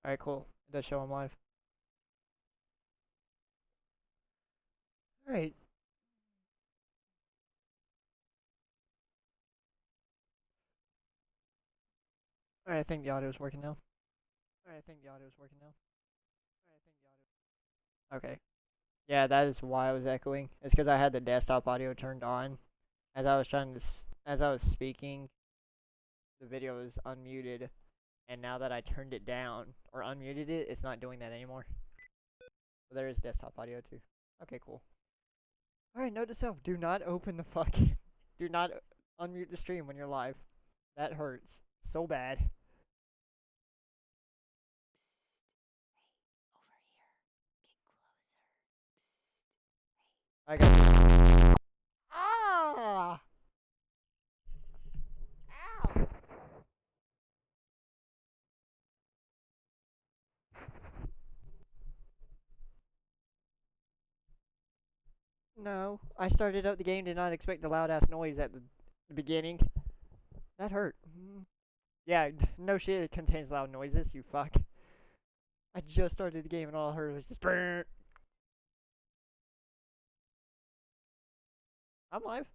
Alright, cool. It does show I'm live. Alright. Alright, I think the audio's working now. Alright, I think the audio's working now. Alright, I think the audio. Okay. Yeah, that is why I was echoing. It's because I had the desktop audio turned on. As I was as I was speaking, the video was unmuted. And now that I turned it down, or unmuted it, it's not doing that anymore. So there is desktop audio too. Okay, cool. Alright, note to self, do not open the fucking... do not unmute the stream when you're live. That hurts so bad. I got. Ah! Ow! No, I started out the game, did not expect the loud ass noise at the beginning. That hurt. Yeah, no shit, it contains loud noises, you fuck. I just started the game and all I heard was just brrr. I'm live.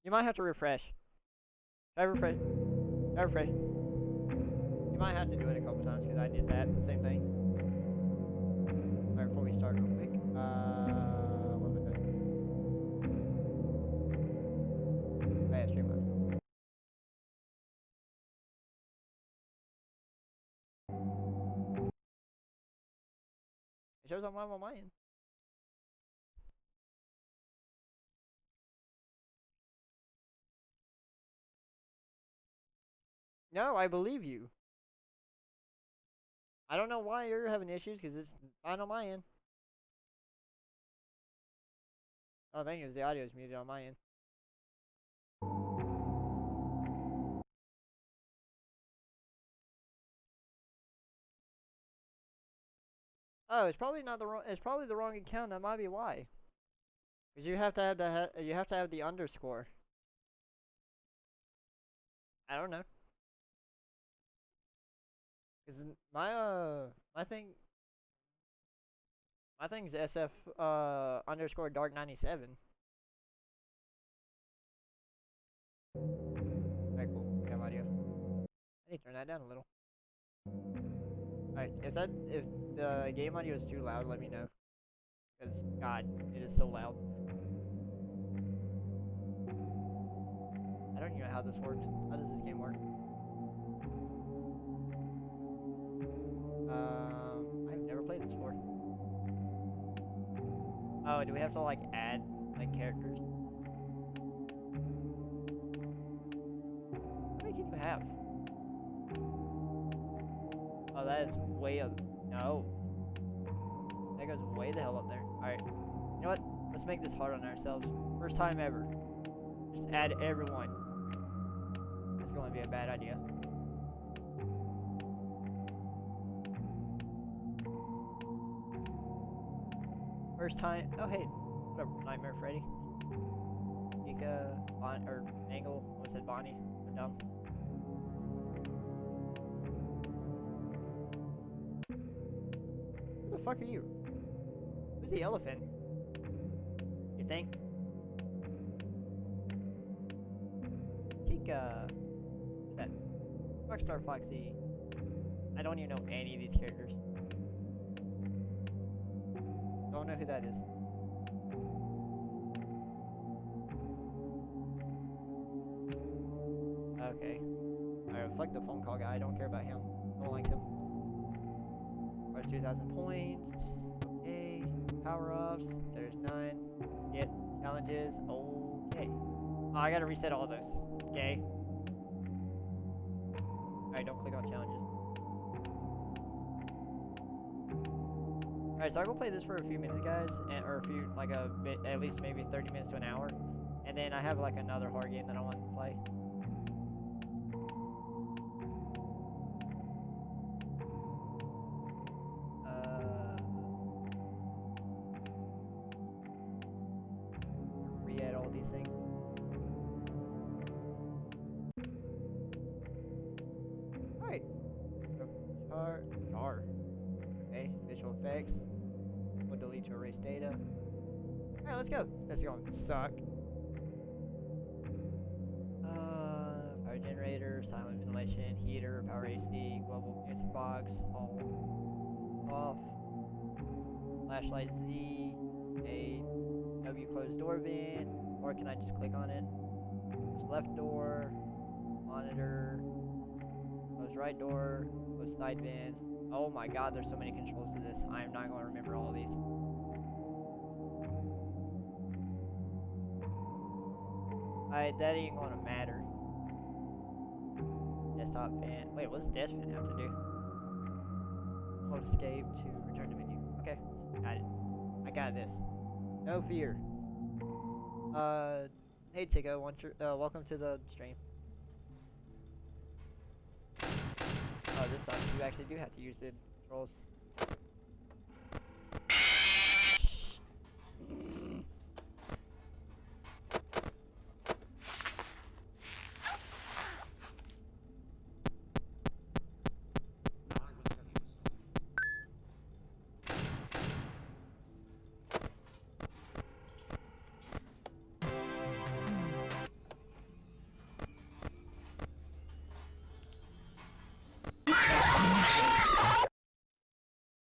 You might have to refresh. Try refresh. Try refresh. You might have to do it a couple times because I did that same thing. Alright, before we start real quick. What am I doing? Oh yeah, Streamlabs. It shows I'm live on my end. No, I believe you. I don't know why you're having issues because it's fine on my end. Oh, the thing is, the audio is muted on my end. Oh, it's probably not the wrong. It's probably the wrong account. That might be why. Because you have to have you have to have the underscore. I don't know. Because my thing's SF underscore Dark97. Alright, cool. We have audio. I need to turn that down a little. Alright, if the game audio is too loud, let me know. Because God, it is so loud. I don't even know how this works. How does this game work? I've never played this before. Oh, do we have to like add like characters? How many can you have? Oh, that is way up. No. That goes way the hell up there. Alright. You know what? Let's make this hard on ourselves. First time ever. Just add everyone. That's going to be a bad idea. First time. Oh, hey. Whatever. Nightmare Freddy. Ika. Or Angle. What said Bonnie? I'm dumb. Who the fuck are you? Who's the elephant? You think? Kika. Who's that? Rockstar Foxy. I don't even know any of these characters. Don't know who that is. Okay. Alright, fuck the phone call guy. I don't care about him. Don't like him. There's 2,000 points. Okay. Power ups. There's none. Get challenges. Okay. Oh, I gotta reset all those. Okay. Alright, don't click on challenges. Alright, so I'm gonna play this for a few minutes, guys, or a few, like a bit, at least maybe 30 minutes to an hour, and then I have like another horror game that I want to play. Re-add all these things. Alright. R. Okay, visual effects. We'll delete to erase data. Alright, let's go. That's going to suck. Power generator, silent ventilation, heater, power AC, global music box, all off. Flashlight Z, a W closed door vent, or can I just click on it? Close left door, monitor, close right door, close side vents. Oh my god, there's so many controls to this. I'm not going to remember all of these. That ain't going to matter. Desktop vent. Wait, what does desk vent have to do? Hold escape to return to menu. Okay, got it. I got this. No fear. Hey Tico, welcome to the stream. Oh, this sucks. You actually do have to use the controls.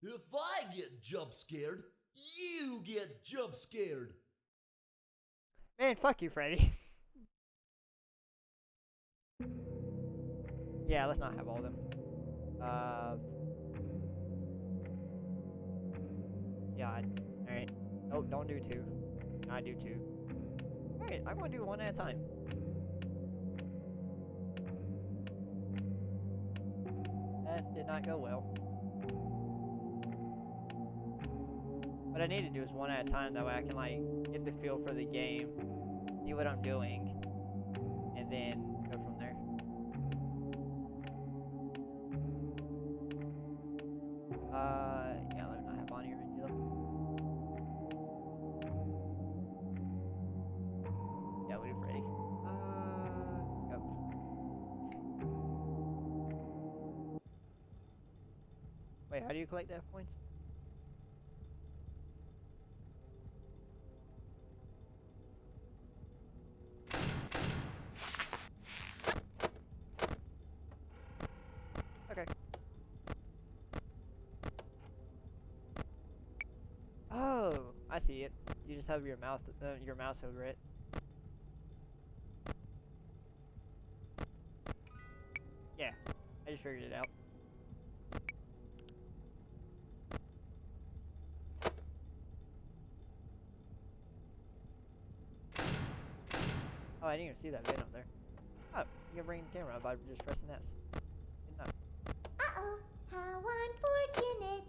If I get jump scared, you get jump scared. Man, fuck you, Freddy. Yeah, let's not have all of them. Yeah, alright. Oh, don't do two. I do two. Alright, I'm gonna do one at a time. That did not go well. What I need to do is one at a time, that way I can like get the feel for the game, see what I'm doing, and then go from there. Yeah, let me not have on here either. Yeah, we'll do Freddy. Go. Wait, how do you collect F points? Okay. Oh, I see it. You just have your mouse over it. Yeah, I just figured it out. Oh, I didn't even see that vent up there. Oh, you can bring the camera up by just pressing S. Good enough. Uh-oh, how unfortunate.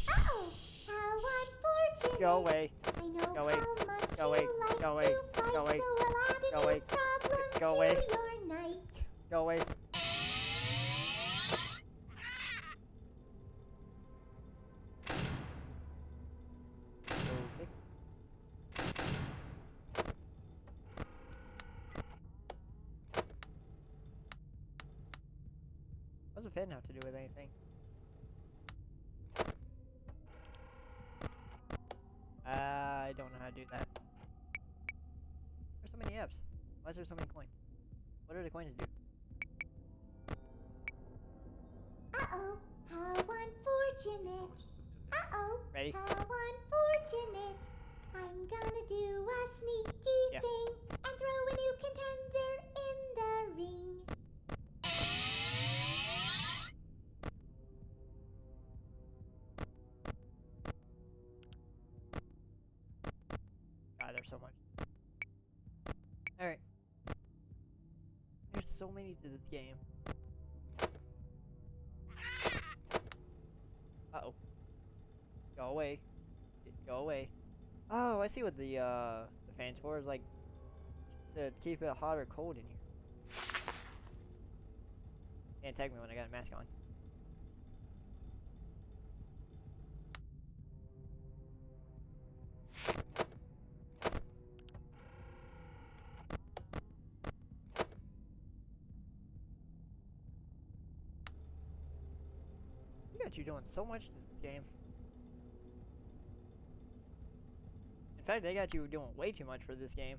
Uh-oh, how unfortunate. Go away. I know Go away. how much Go away. you like Go away. to fight, Go away. so I'll add a Go new away. problem Go to away. your night. Go away. Okay. What does a pen have to do with anything? I don't know how to do that. There's so many apps. Why is there so many coins? What do the coins do? Uh-oh, how unfortunate. Uh-oh, Ready? how unfortunate. I'm gonna do a sneaky thing and throw a new contender in the ring. God, there's so much. Alright. There's so many to this game. Uh-oh. Go away. Go away. Oh, I see what the fan's for. Is like to keep it hot or cold in here. Can't tag me when I got a mask on. You got you doing so much to this game. In fact, they got you doing way too much for this game.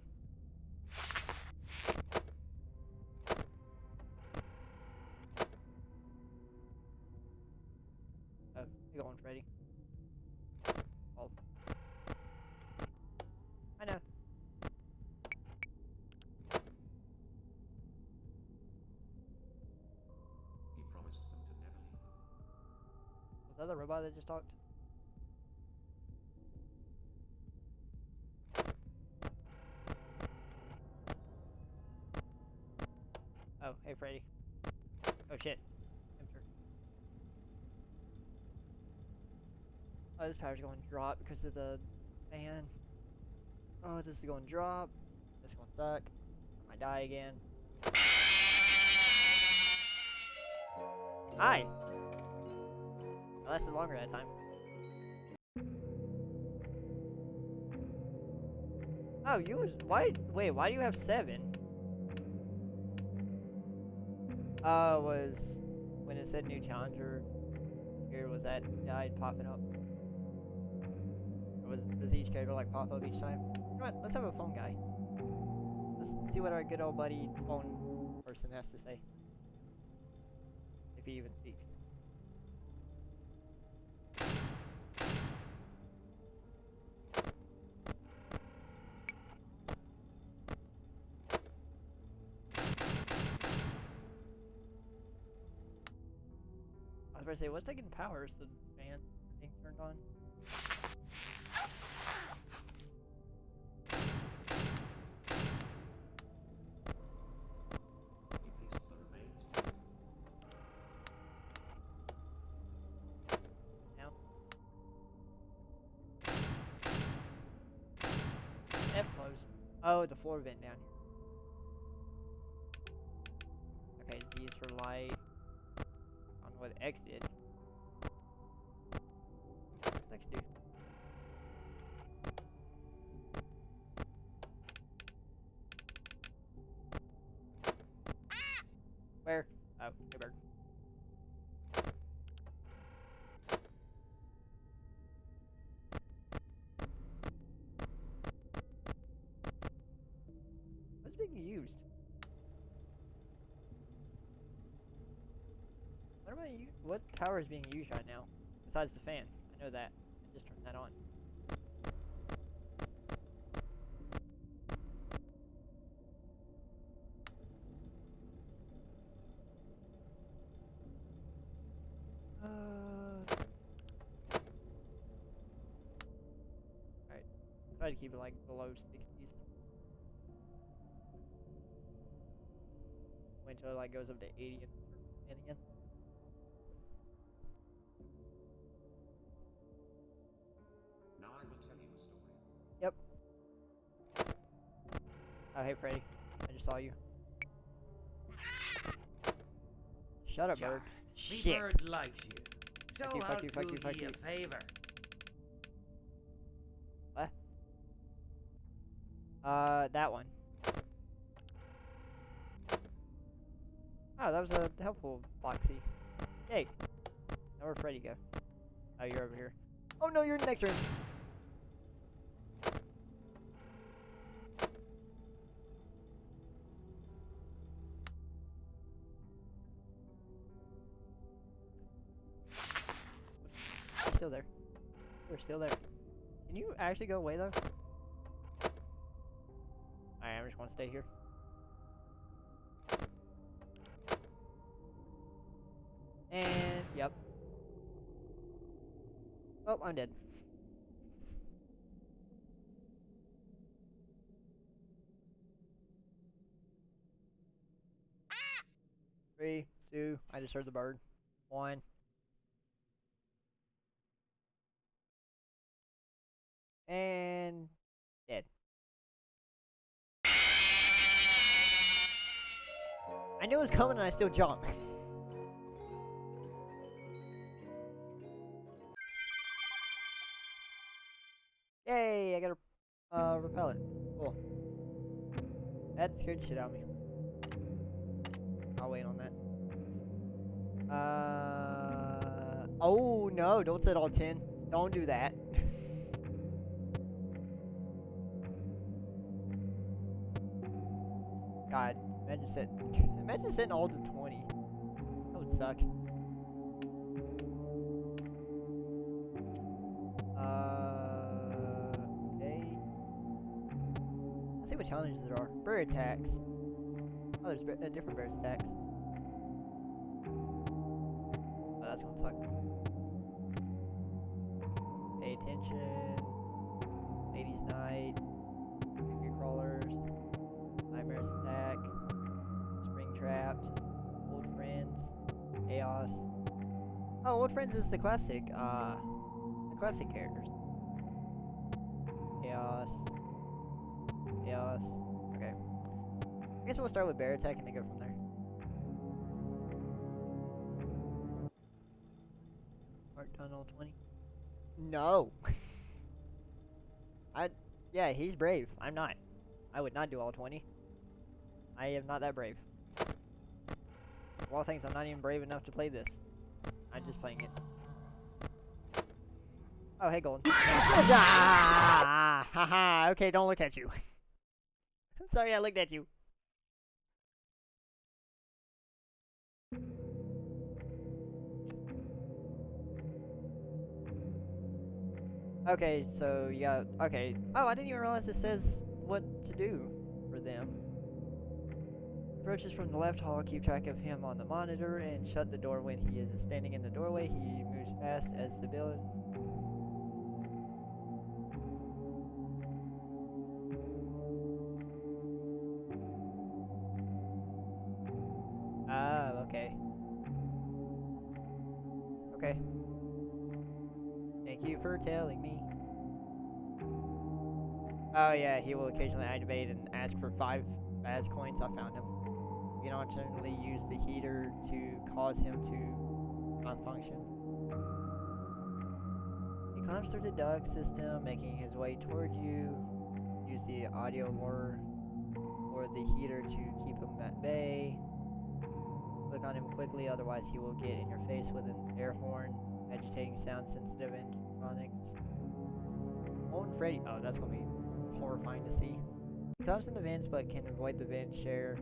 Oh, you're going, Freddy. Oh. I know. He promised them to never leave them. Was that the robot that just talked? Oh, hey Freddy. Oh shit. Enter. Oh, this power's going to drop because of the fan. Oh, this is going to drop. This is going to suck. I might die again. Hi! That lasted longer that time. Oh, you was why? Wait, why do you have 7? It was when it said new challenger. Here was that guy popping up. Or does each character like pop up each time? Come on, let's have a phone guy. Let's see what our good old buddy phone person has to say. If he even speaks. I was about to say, what's taking power? Is the fan thing turned on? He picked up the remains. Now. F closed. Oh, the floor vent down here. Okay, Z is for light. I don't know what X did. What's X do? Where? Oh, hey bird. What's being used? What power is being used right now? Besides the fan. I know that. I just turned that on. Alright. Try to keep it like below 60s. Wait until it like goes up to 80 and again. Now I will tell you a story. Yep. Oh, hey Freddy. I just saw you. Shut up, bird. Me Shit. bird likes you. So Fuck you, I'll fuck you, fuck do you, fuck ye you. a favor. What? That one. Oh, that was a helpful Foxy. Yay. Now where'd Freddy go? Oh, you're over here. Oh no, you're in the next room. You're still there. You're still there. Can you actually go away though? Alright, I'm just gonna stay here. And, yep. Oh, I'm dead. Three, two, I just heard the bird. 1. And dead. I knew it was coming and I still jumped. Yay, I got a repellent. Cool. That scared the shit out of me. I'll wait on that. Oh no, don't set all 10. Don't do that. God, imagine setting all to 20. That would suck. Okay. Let's see what challenges there are. Bird attacks. Oh, there's different bird attacks. Oh, that's gonna suck. Pay attention. Ladies' night. Creepy crawlers. Nightmares attack. Spring trapped. Old friends. Chaos. Oh, old friends is the classic characters. Chaos. Chaos. Okay. I guess we'll start with bear attack and then go from there. Mark done all 20. No. Yeah, he's brave. I'm not. I would not do all 20. I am not that brave. Of all things, I'm not even brave enough to play this. I'm just playing it. Oh, hey, Golden. Ah! Haha, okay, don't look at you. I'm sorry I looked at you. Okay, so you got, okay. Oh, I didn't even realize it says what to do for them. Approaches from the left hall, keep track of him on the monitor, and shut the door when he is standing in the doorway. He moves fast as the building. Ah, okay. Okay. Thank you for telling me. Oh yeah, he will occasionally activate and ask for 5 Baz coins. I found him. You can alternately use the heater to cause him to malfunction. He climbs through the duct system, making his way toward you. Use the audio lure or the heater to keep him at bay. Click on him quickly, otherwise he will get in your face with an air horn, agitating sound sensitive electronics. Old Freddy. Oh, that's gonna be horrifying to see. Comes in the vents but can avoid the vent snare.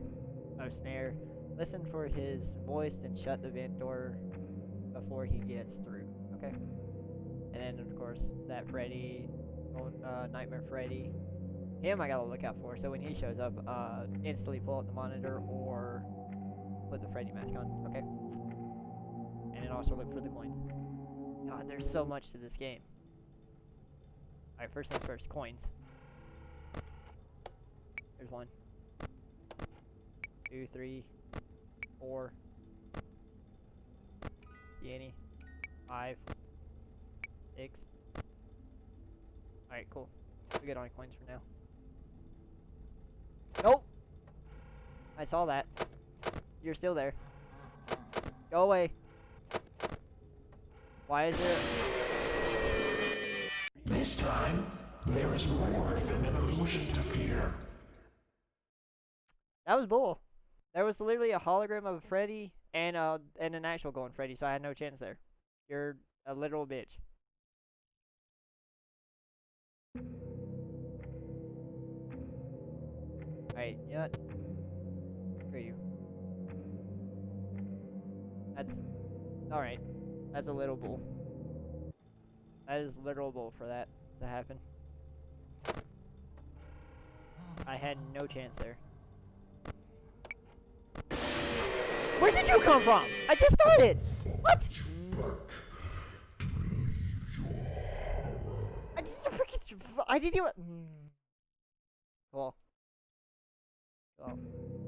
Listen for his voice, then shut the vent door before he gets through. Okay. And then of course that Freddy, Nightmare Freddy. Him I gotta look out for. So when he shows up, instantly pull up the monitor or put the Freddy mask on. Okay. And then also look for the coins. God, there's so much to this game. Alright, first things first, coins. There's 1, 2, 3, 4, Yanny, 5, 6. Alright, cool. We get on coins for now. Nope! I saw that. You're still there. Go away. Why is there... This time, there is more than an illusion to fear. That was bull. There was literally a hologram of Freddy and an actual golden Freddy, so I had no chance there. You're a literal bitch. Alright, you know what? Screw you. That's... Alright. That's a little bull. That is literal bull for that to happen. I had no chance there. Where did you come from? I just started! What? I didn't even... Well,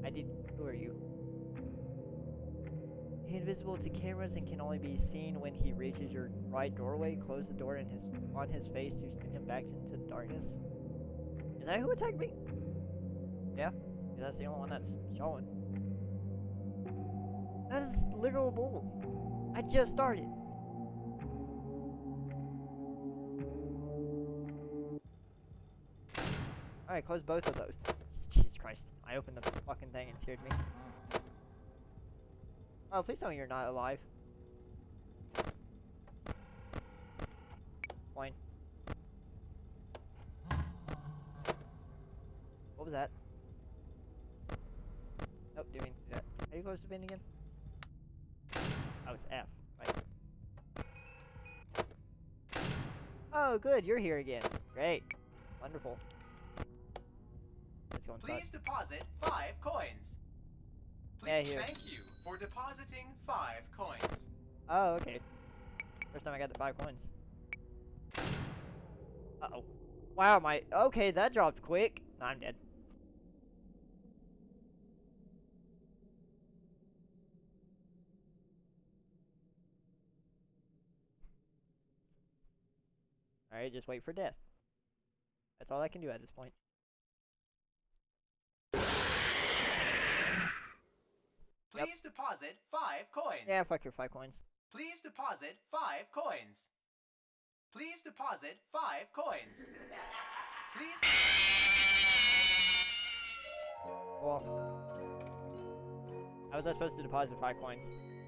I did... Who are you? Invisible to cameras and can only be seen when he reaches your right doorway. Close the door on his face to send him back into darkness. Is that who attacked me? Yeah, because that's the only one that's showing. That is literal bull. I just started. Alright, close both of those. Jesus Christ. I opened the fucking thing and scared me. Oh, please tell me you're not alive. was that? Nope, didn't mean to do that. How do you close the bin again? Oh, it's F, right? Oh, good, you're here again. Great. Wonderful. It's going Please deposit 5 coins. Yeah, Please here. thank you for depositing 5 coins. Oh, okay. First time I got the 5 coins. Uh-oh. Wow, okay, that dropped quick. Nah, I'm dead. Alright, just wait for death. That's all I can do at this point. Please deposit 5 coins. Yeah, fuck your 5 coins. Please deposit 5 coins. Please deposit 5 coins. Please. Well, how was I supposed to deposit 5 coins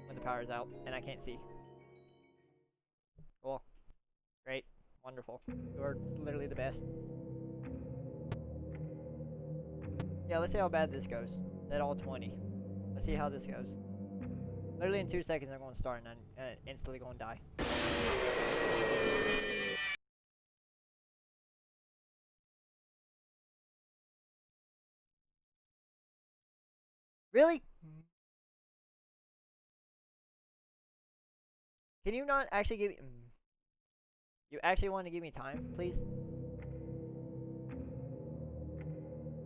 when the power's out and I can't see? Cool. Great. Wonderful. You're literally the best. Yeah, let's see how bad this goes. At all 20. Let's see how this goes. Literally in 2 seconds I'm going to start and I'm instantly going to die. Really? Can you not actually give me... You actually want to give me time, please?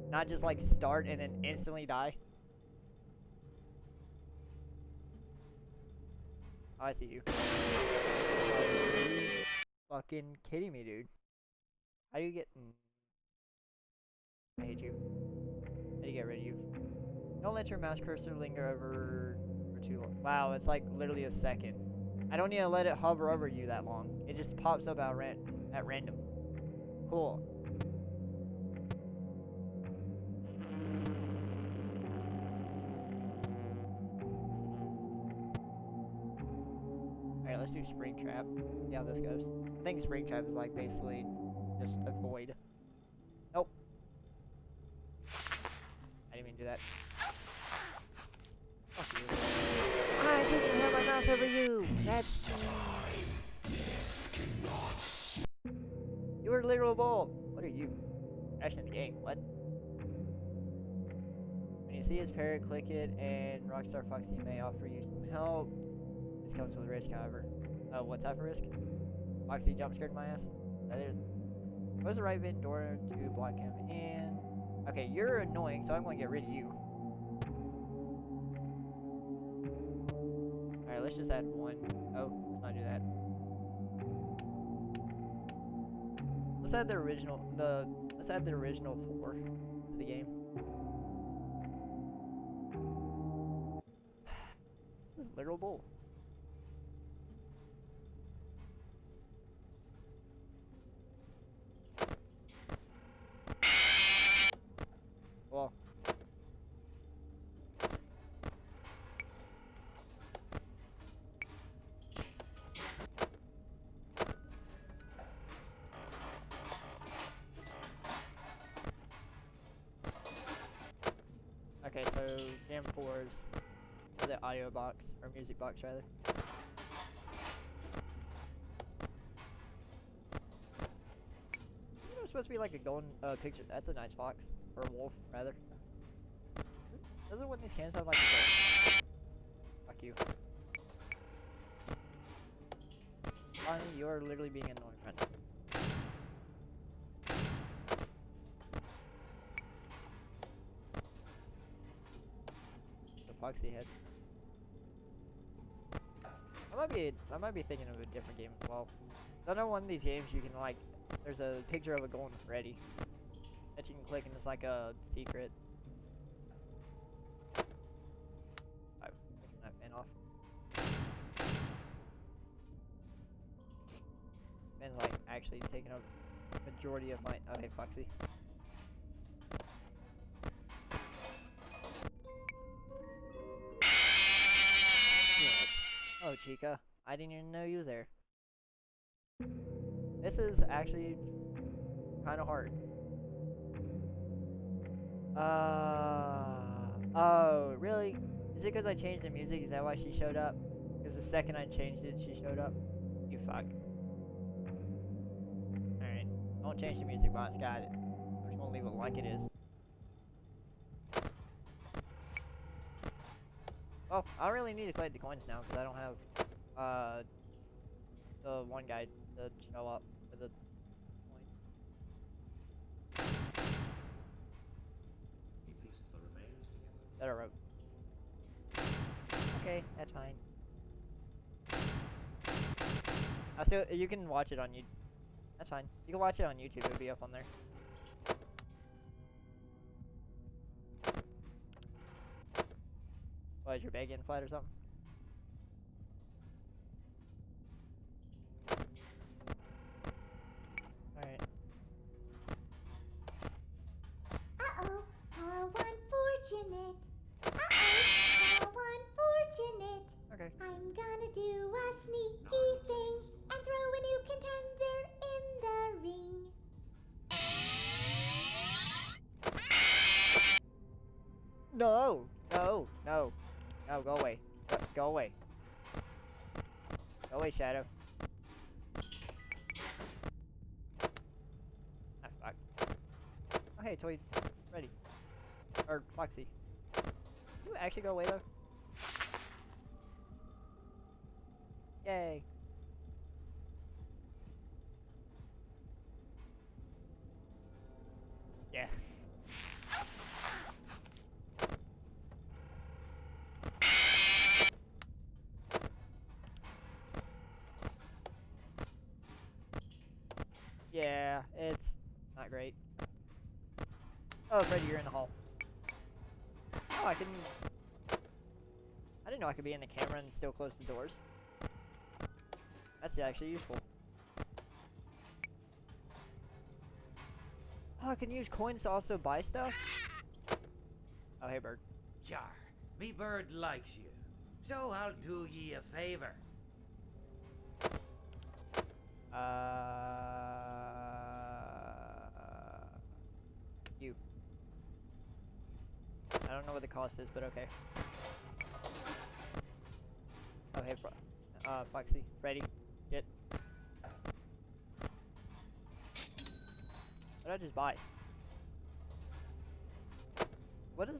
Not just like start and then instantly die? Oh, I see you. Are you fucking kidding me, dude? How do you get... I hate you. How do you get rid of you? Don't let your mouse cursor linger over for too long. Wow, it's like literally a second. I don't need to let it hover over you that long. It just pops up at random. Cool. Alright, let's do Springtrap. See how this goes. I think Springtrap is like basically just a void. Nope. I didn't mean to do that. Fuck you. I didn't have my mouse over you! That's... You were a literal bull! What are you? Actually in the game, what? When you see his parrot, click it, and Rockstar Foxy may offer you some help. This comes with risk, however. What type of risk? Foxy jump scared my ass? That is... Close the right vent door to block him in. Okay, you're annoying, so I'm going to get rid of you. Alright, let's just add one. Oh, let's not do that. Let's add the original 4 to the game. This is literal bull. Well. Okay, so Jam 4's the audio box, or music box rather. You know, it's supposed to be like a golden picture. That's a nice fox, or a wolf rather. Doesn't one of these cans have like a gold? Fuck you. Bonnie, you're literally being annoying right now. Foxy head. I might be thinking of a different game as well. I know one of these games you can like, there's a picture of a golden Freddy that you can click and it's like a secret. I'm taking that fan off. Fan's like actually taking up the majority of my. Oh hey Foxy. Oh, Chica. I didn't even know you was there. This is actually kind of hard. Oh, really? Is it because I changed the music? Is that why she showed up? Because the second I changed it, she showed up. You fuck. Alright. Don't change the music, boss. Got it. I'm just gonna leave it like it is. Well, I don't really need to collect the coins now because I don't have the one guy to show up for the coin He pieced the remains together. that I wrote. Okay, that's fine. I still, you can watch it on YouTube. That's fine. You can watch it on YouTube. It'll be up on there. What, is your bag getting flat or something? Alright. Uh-oh, how unfortunate. Uh-oh, how unfortunate. Okay. I'm gonna do a sneaky thing and throw a new contender in the ring. No! No! No! No, go away. Go away. Go away, Shadow. Ah, fuck. Oh, hey, Toy. Ready. Or, Foxy. You actually go away, though? Yay. Yeah. Yeah, it's not great. Oh, Freddy, you're in the hall. Oh, I didn't know I could be in the camera and still close the doors. That's actually useful. Oh, I can use coins to also buy stuff? Oh, hey, bird. Yar, me bird likes you, so I'll do ye a favor. You. I don't know what the cost is, but okay. Oh, hey, Foxy, Freddy, get. What did I just buy? What does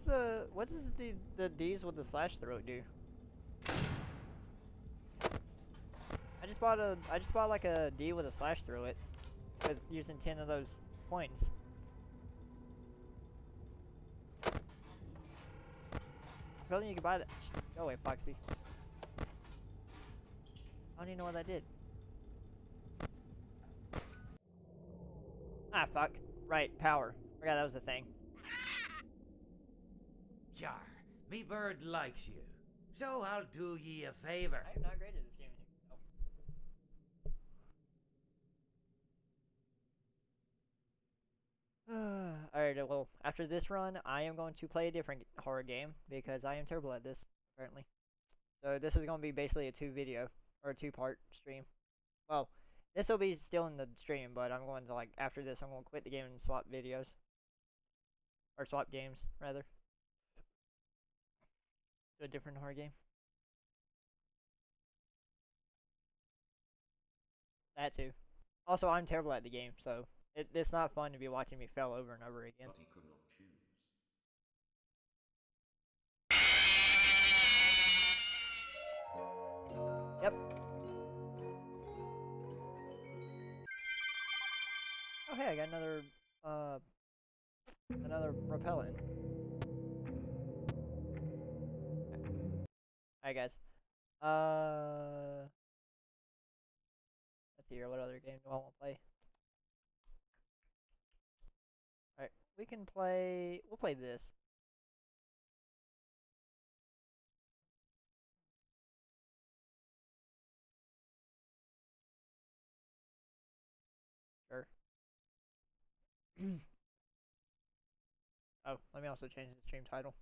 the D's with the slash throat do? I just bought like a D with a slash through it, with using 10 of those coins. Apparently you can buy that. Go away, Foxy. I don't even know what that did. Ah, fuck. Right, power. Forgot that was a thing. Yar, me bird likes you, so I'll do ye a favor. I am not great at this game. Alright, well, after this run, I am going to play a different horror game, because I am terrible at this, apparently. So this is going to be basically a two-part stream. Well, this will be still in the stream, but I'm going to, like, after this, I'm going to quit the game and swap videos. Or swap games, rather. To a different horror game. That too. Also, I'm terrible at the game, so it's not fun to be watching me fail over and over again. But he could not choose. Yep. Oh hey, I got another repellent. Alright guys. Let's see here, what other game do I want to play? Alright, we'll play this. Sure. Oh, let me also change the stream title.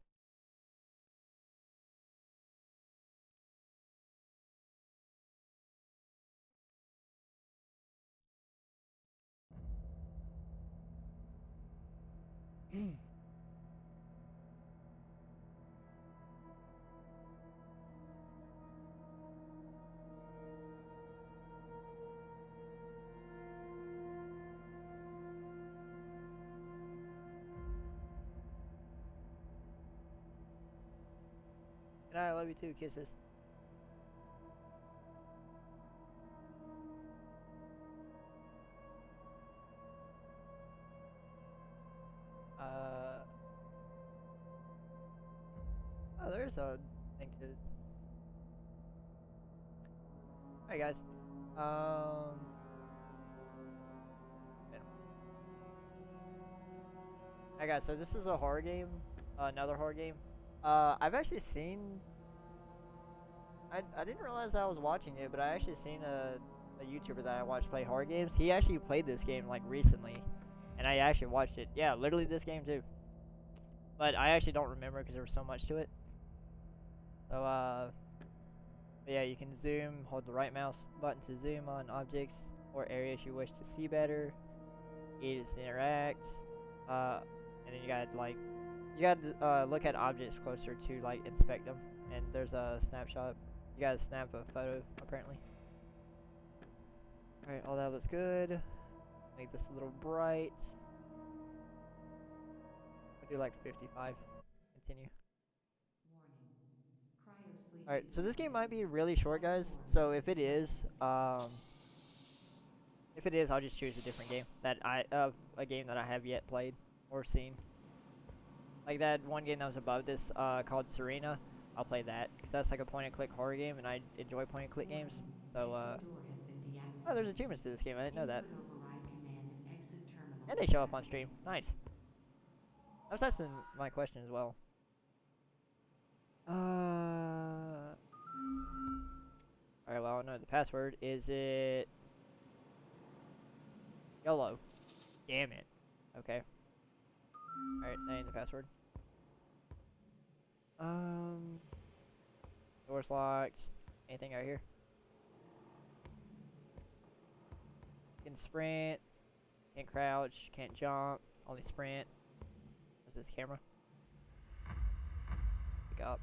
And I love you too. Kisses. Oh, there's a thing to. Alright, guys. Alright, guys. So this is a horror game. Another horror game. I've actually seen. I didn't realize I was watching it, but I actually seen a YouTuber that I watched play horror games. He actually played this game like recently, and I actually watched it. Yeah, literally this game too. But I actually don't remember because there was so much to it. So but yeah, you can zoom. Hold the right mouse button to zoom on objects or areas you wish to see better. E is to interact. And then you gotta look at objects closer to like inspect them. And there's a snapshot. You gotta snap a photo apparently. Alright, all that looks good. Make this a little bright. We'll do like 55. Continue. Alright, so this game might be really short, guys. So if it is, I'll just choose a different game that a game that I have yet played or seen. Like that one game that was above this, called Serena. I'll play that because that's like a point-and-click horror game, and I enjoy point-and-click games. So oh, there's achievements to this game. I didn't know that. And they show up on stream. Nice. I was asking my question as well. Alright, well, I know the password. Is it YOLO? Damn it. Okay. Alright, that ain't the password. Door's locked. Anything out here? Can sprint. Can't crouch. Can't jump. Only sprint. What's this camera? Pick up.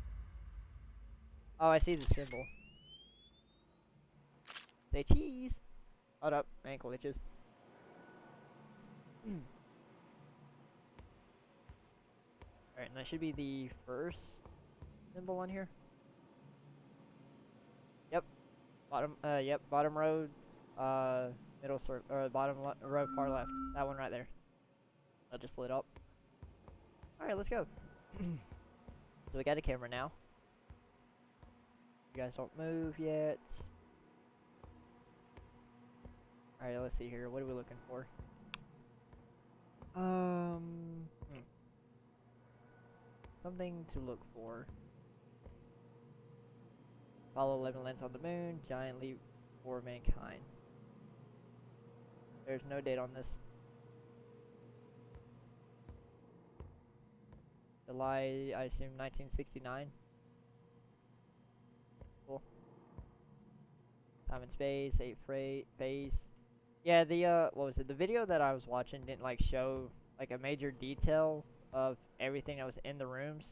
Oh, I see the symbol. Say cheese! Hold up. My ankle itches. Alright, and that should be the first symbol on here. Yep. Bottom row, middle circle, or bottom row far left. That one right there. That just lit up. Alright, let's go. So we got a camera now. You guys don't move yet. Alright, let's see here. What are we looking for? Something to look for. Follow 11 lens on the moon. Giant leap for mankind. There's no date on this. July, I assume 1969. Cool. Time and space, 8 phase. Yeah, the what was it? The video that I was watching didn't like show like a major detail of everything that was in the rooms.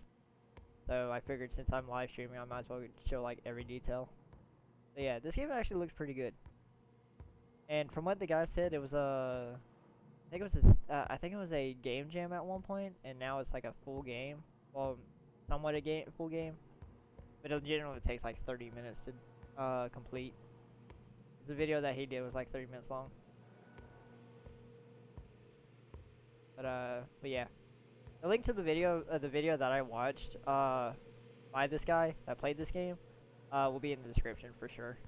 So I figured since I'm live streaming, I might as well show like every detail. So yeah, this game actually looks pretty good. And from what the guy said, it was I think it was a game jam at one point, and now it's like a full game. Well, somewhat a full game, but it generally takes like 30 minutes to complete. The video that he did was like 30 minutes long. But yeah, the link to the video that I watched by this guy that played this game will be in the description for sure.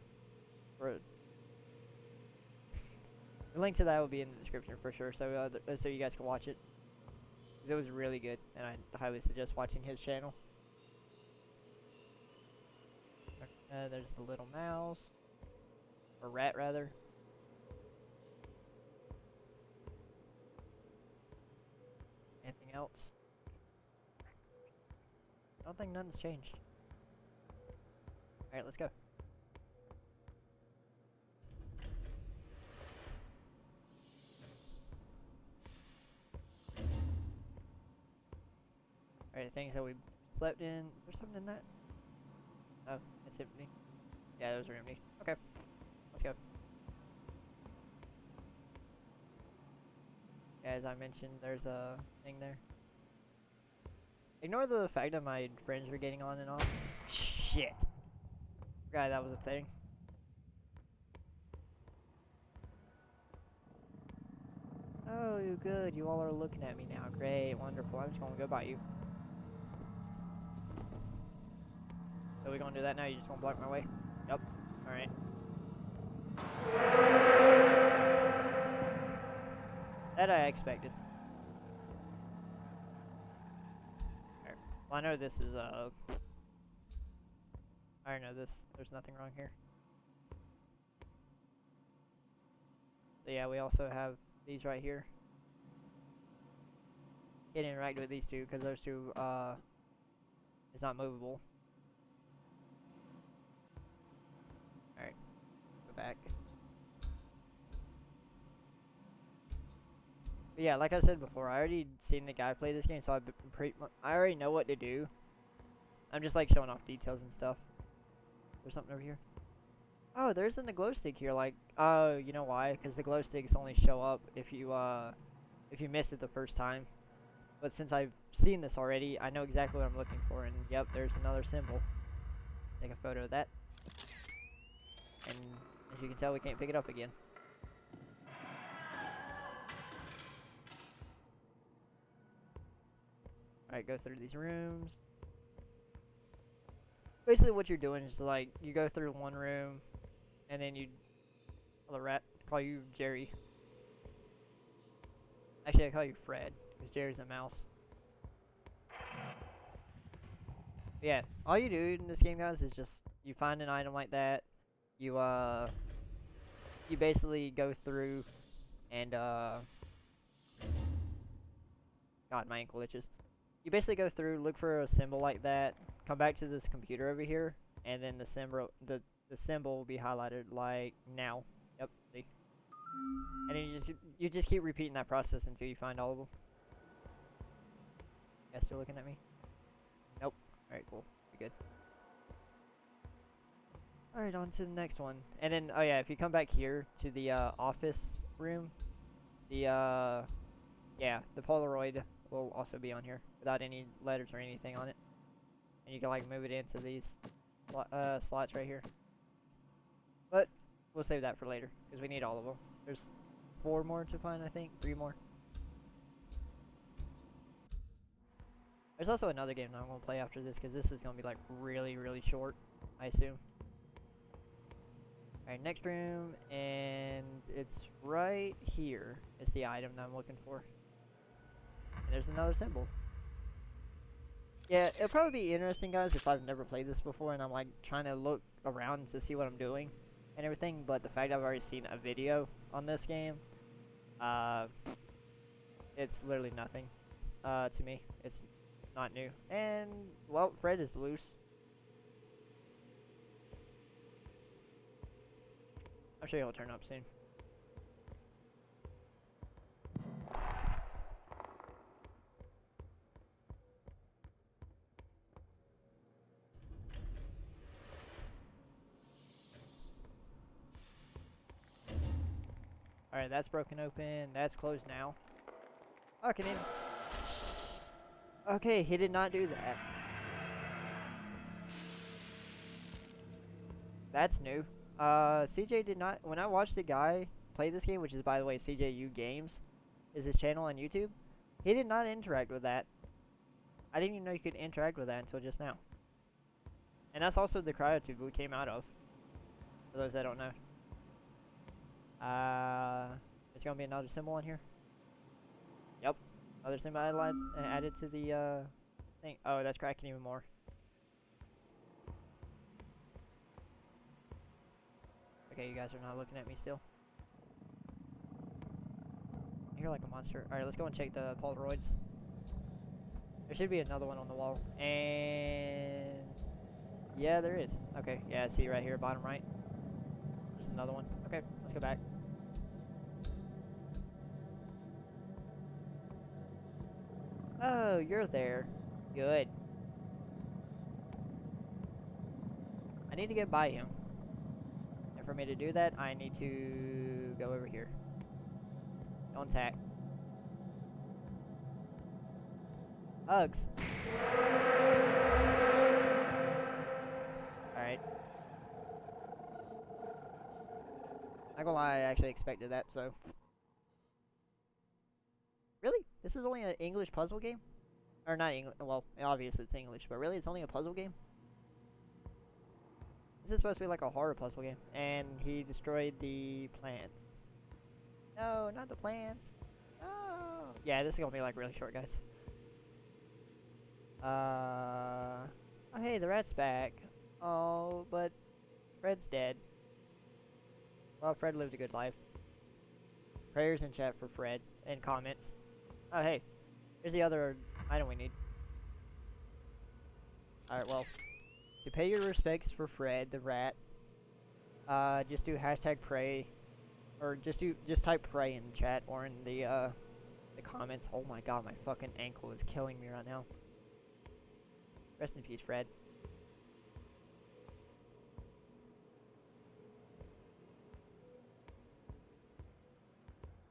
The link to that will be in the description for sure, so so you guys can watch it. It was really good, and I highly suggest watching his channel. There's the little mouse, or rat rather. Anything else? I don't think nothing's changed. Alright, let's go. Alright, things that we slept in. Is there something in that? Oh, it's empty. Yeah, those are empty. Okay, let's go. Yeah, as I mentioned, there's a thing there. Ignore the fact that my friends are getting on and off. shit. Forgot that was a thing. Oh, good. You all are looking at me now. Great, wonderful. I'm just gonna go by you. So we gonna do that now? You just gonna block my way? Yep. Alright. That I expected. Alright. Well, I know this is, I already know this. There's nothing wrong here. So yeah, we also have these right here. Can't interact with these two because those two, is not movable. Alright. Go back. But yeah, like I said before, I already seen the guy play this game, so I already know what to do. I'm just like showing off details and stuff. There's something over here. Oh, there isn't a glow stick here. Like, oh, you know why? Because the glow sticks only show up if you miss it the first time. But since I've seen this already, I know exactly what I'm looking for. And yep, there's another symbol. Take a photo of that. And as you can tell, we can't pick it up again. Alright, go through these rooms. Basically what you're doing is like, you go through one room, and then you... Call the rat, call you Jerry. Actually, I call you Fred, because Jerry's a mouse. But yeah, all you do in this game, guys, is just, you find an item like that, you basically go through, and, God, my ankle itches. You basically go through, look for a symbol like that, come back to this computer over here, and then the symbol will be highlighted like now. Yep, see. And then you just keep repeating that process until you find all of them. You guys still looking at me? Nope. Alright, cool. We're good. Alright, on to the next one. And then, oh yeah, if you come back here to the office room, the Polaroid will also be on here without any letters or anything on it. And you can like move it into these slots right here. But we'll save that for later because we need all of them. There's 4 more to find, I think. 3 more. There's also another game that I'm going to play after this because this is going to be like really, really short, I assume. Alright, next room, and it's right here is the item that I'm looking for. And there's another symbol. Yeah, it'll probably be interesting, guys, if I've never played this before and I'm like trying to look around to see what I'm doing and everything, but the fact I've already seen a video on this game, it's literally nothing to me. It's not new. And, well, Fred is loose. I'm sure he'll turn up soon. Alright, that's broken open. That's closed now. Oh, can he... Okay, he did not do that. That's new. CJ did not... When I watched the guy play this game, which is, by the way, CJU Games, is his channel on YouTube, he did not interact with that. I didn't even know you could interact with that until just now. And that's also the cryotube we came out of, for those that don't know. It's gonna be another symbol on here. Yep, another symbol added to the thing. Oh, that's cracking even more. Okay, you guys are not looking at me still. You're like a monster. Alright, let's go and check the Polaroids. There should be another one on the wall. And... yeah, there is. Okay, yeah, I see right here, bottom right. There's another one. Okay, let's go back. Oh, you're there. Good. I need to get by him. And for me to do that, I need to go over here. Don't attack. Hugs. Not gonna lie, I actually expected that, so. Really? This is only an English puzzle game? Or not English, well, obviously it's English, but really it's only a puzzle game? This is supposed to be like a horror puzzle game. And he destroyed the plants. No, not the plants. Oh. Yeah, this is gonna be like really short, guys. Oh hey, the rat's back. Oh, but Fred's dead. Well, Fred lived a good life. Prayers in chat for Fred, and comments. Oh hey, here's the other item we need. Alright, well, to pay your respects for Fred, the rat, just do hashtag pray, or just type pray in chat, or in the comments. Oh my god, my fucking ankle is killing me right now. Rest in peace, Fred.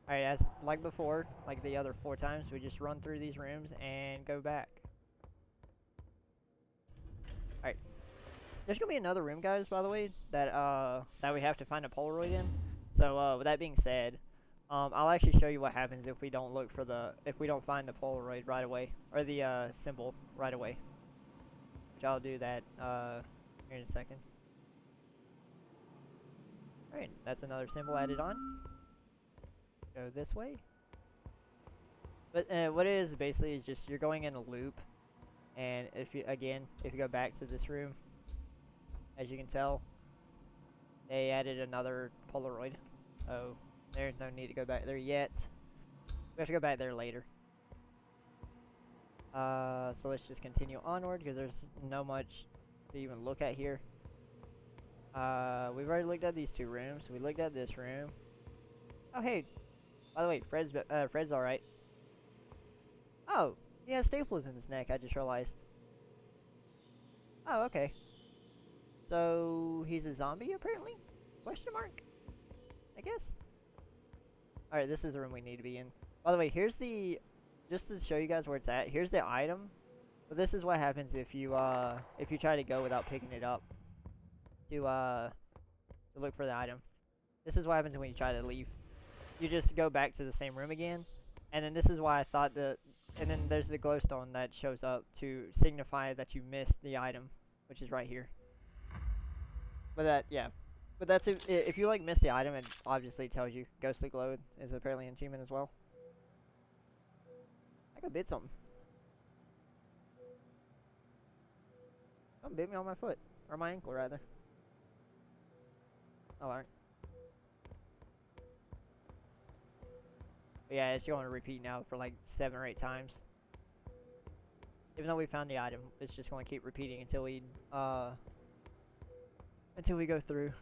Alright, as like before, like the other 4 times, we just run through these rooms and go back. Alright. There's gonna be another room, guys, by the way, that we have to find a Polaroid in. So, with that being said, I'll actually show you what happens if we don't look for if we don't find the Polaroid right away, or the, symbol right away. Which I'll do that, here in a second. Alright, that's another symbol added on. Go this way. But what it is basically is just you're going in a loop, and if you go back to this room, as you can tell, they added another Polaroid. Oh, there's no need to go back there yet. We have to go back there later. So let's just continue onward because there's no much to even look at here. We've already looked at these 2 rooms. We looked at this room. Oh hey. By the way, Fred's alright. Oh, he has staples in his neck, I just realized. Oh, okay. So, he's a zombie, apparently? Question mark? I guess. Alright, this is the room we need to be in. By the way, here's the... Just to show you guys where it's at, here's the item. But this is what happens if you try to go without picking it up. To look for the item. This is what happens when you try to leave. You just go back to the same room again, and then this is why I thought that, and then there's the glowstone that shows up to signify that you missed the item, which is right here. But but that's if you like miss the item, it obviously tells you. Ghostly glow is apparently an achievement as well. I got bit something. Something bit me on my foot, or my ankle rather. Oh, alright. But yeah, it's going to repeat now for like 7 or 8 times. Even though we found the item, it's just going to keep repeating until we go through.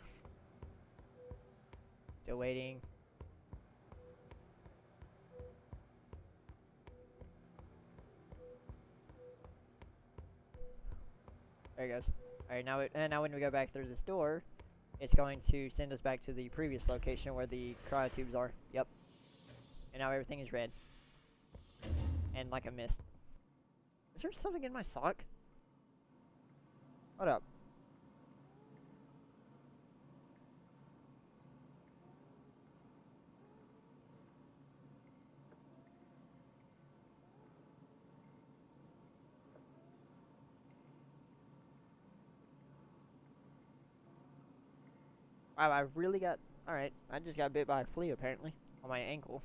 Still waiting. There it goes. Alright, now when we go back through this door, it's going to send us back to the previous location where the cryotubes are. Yep. And now everything is red. And like a mist. Is there something in my sock? What up? Wow, I really got... Alright, I just got bit by a flea apparently. On my ankle.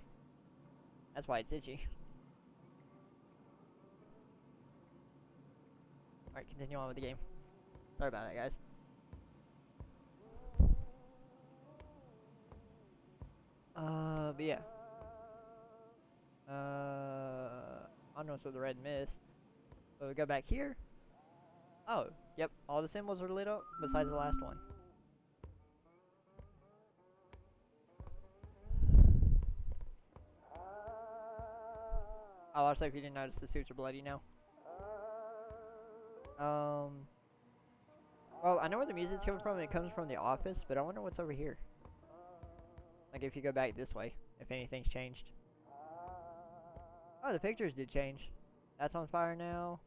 That's why it's itchy. Alright, continue on with the game. Sorry about that, guys. But yeah. I don't know what's with the red mist. But we go back here. Oh, yep, all the symbols are lit up besides the last one. Oh, also, if you didn't notice, the suits are bloody now. Well, I know where the music's coming from. It comes from the office, but I wonder what's over here. Like, if you go back this way, if anything's changed. Oh, the pictures did change. That's on fire now.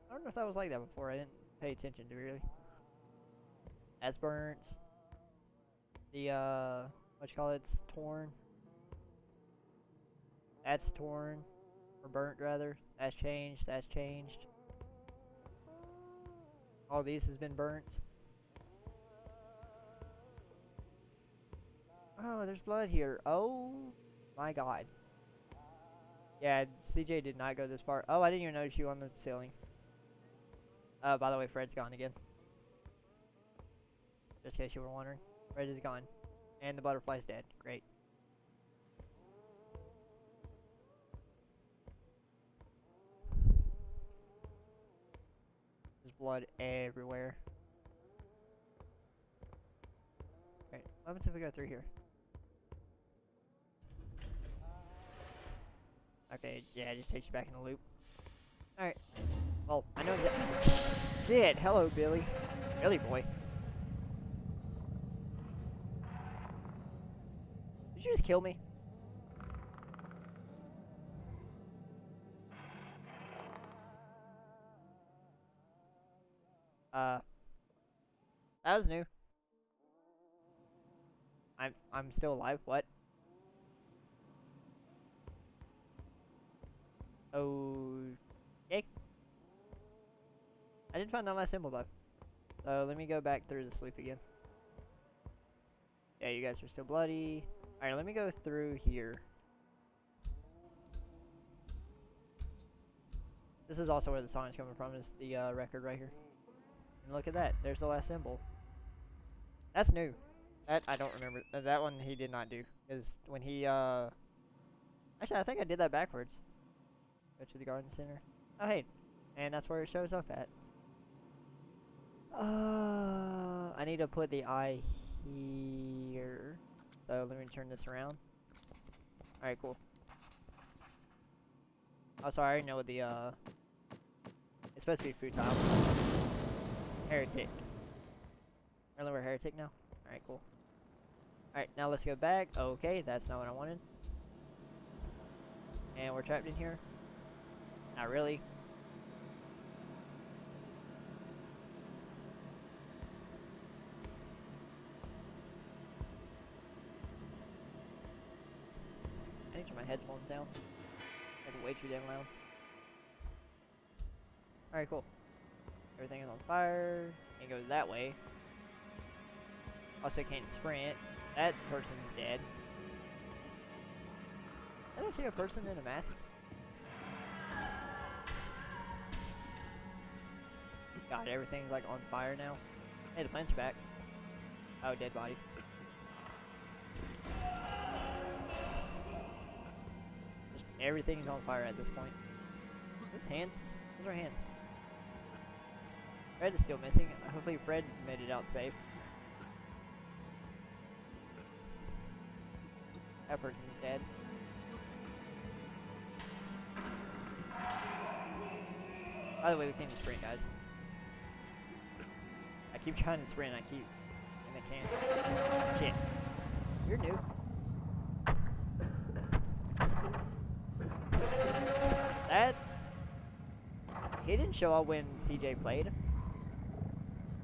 I don't know if that was like that before. I didn't pay attention to it really. That's burnt. The what you call it? It's torn. That's torn. Or burnt, rather. That's changed. That's changed. All these has been burnt. Oh, there's blood here. Oh my god. Yeah, CJ did not go this far. Oh, I didn't even notice you on the ceiling. By the way, Fred's gone again. Just in case you were wondering. Fred is gone. And the butterfly's dead. Great. There's blood everywhere. Okay, what happens if we go through here? Okay, yeah, it just takes you back in the loop. Alright. Well, I know that. Shit! Hello, Billy. Billy boy. Did you just kill me? That was new. I'm still alive. What? Okay. I did find that last symbol though. So let me go back through the sleep again. Yeah, you guys are still bloody. Alright, let me go through here. This is also where the song is coming from, is the record right here. And look at that, there's the last symbol. That's new. That, I don't remember. That one he did not do. Because when he, actually, I think I did that backwards. Go to the garden center. Oh, hey. And that's where it shows up at. I need to put the eye here. So let me turn this around. Alright, cool. Oh, sorry, I already know what the, it's supposed to be futile. Heretic. Really, we're heretic now? Alright, cool. Alright, now let's go back. Okay, that's not what I wanted. And we're trapped in here. Not really. I need to turn my headphones down. That's way too damn loud. Alright, cool. Everything is on fire. It goes that way. Also can't sprint. That person's dead. I don't see a person in a mask. God, everything's like on fire now. Hey, the plants are back. Oh, dead body. Just everything's on fire at this point. Those hands? Those are hands. Fred is still missing. Hopefully Fred made it out safe. That person's dead. By the way, we can't even sprint, guys. I keep trying to sprint, and I can't. Shit. You're new. That... He didn't show up when CJ played.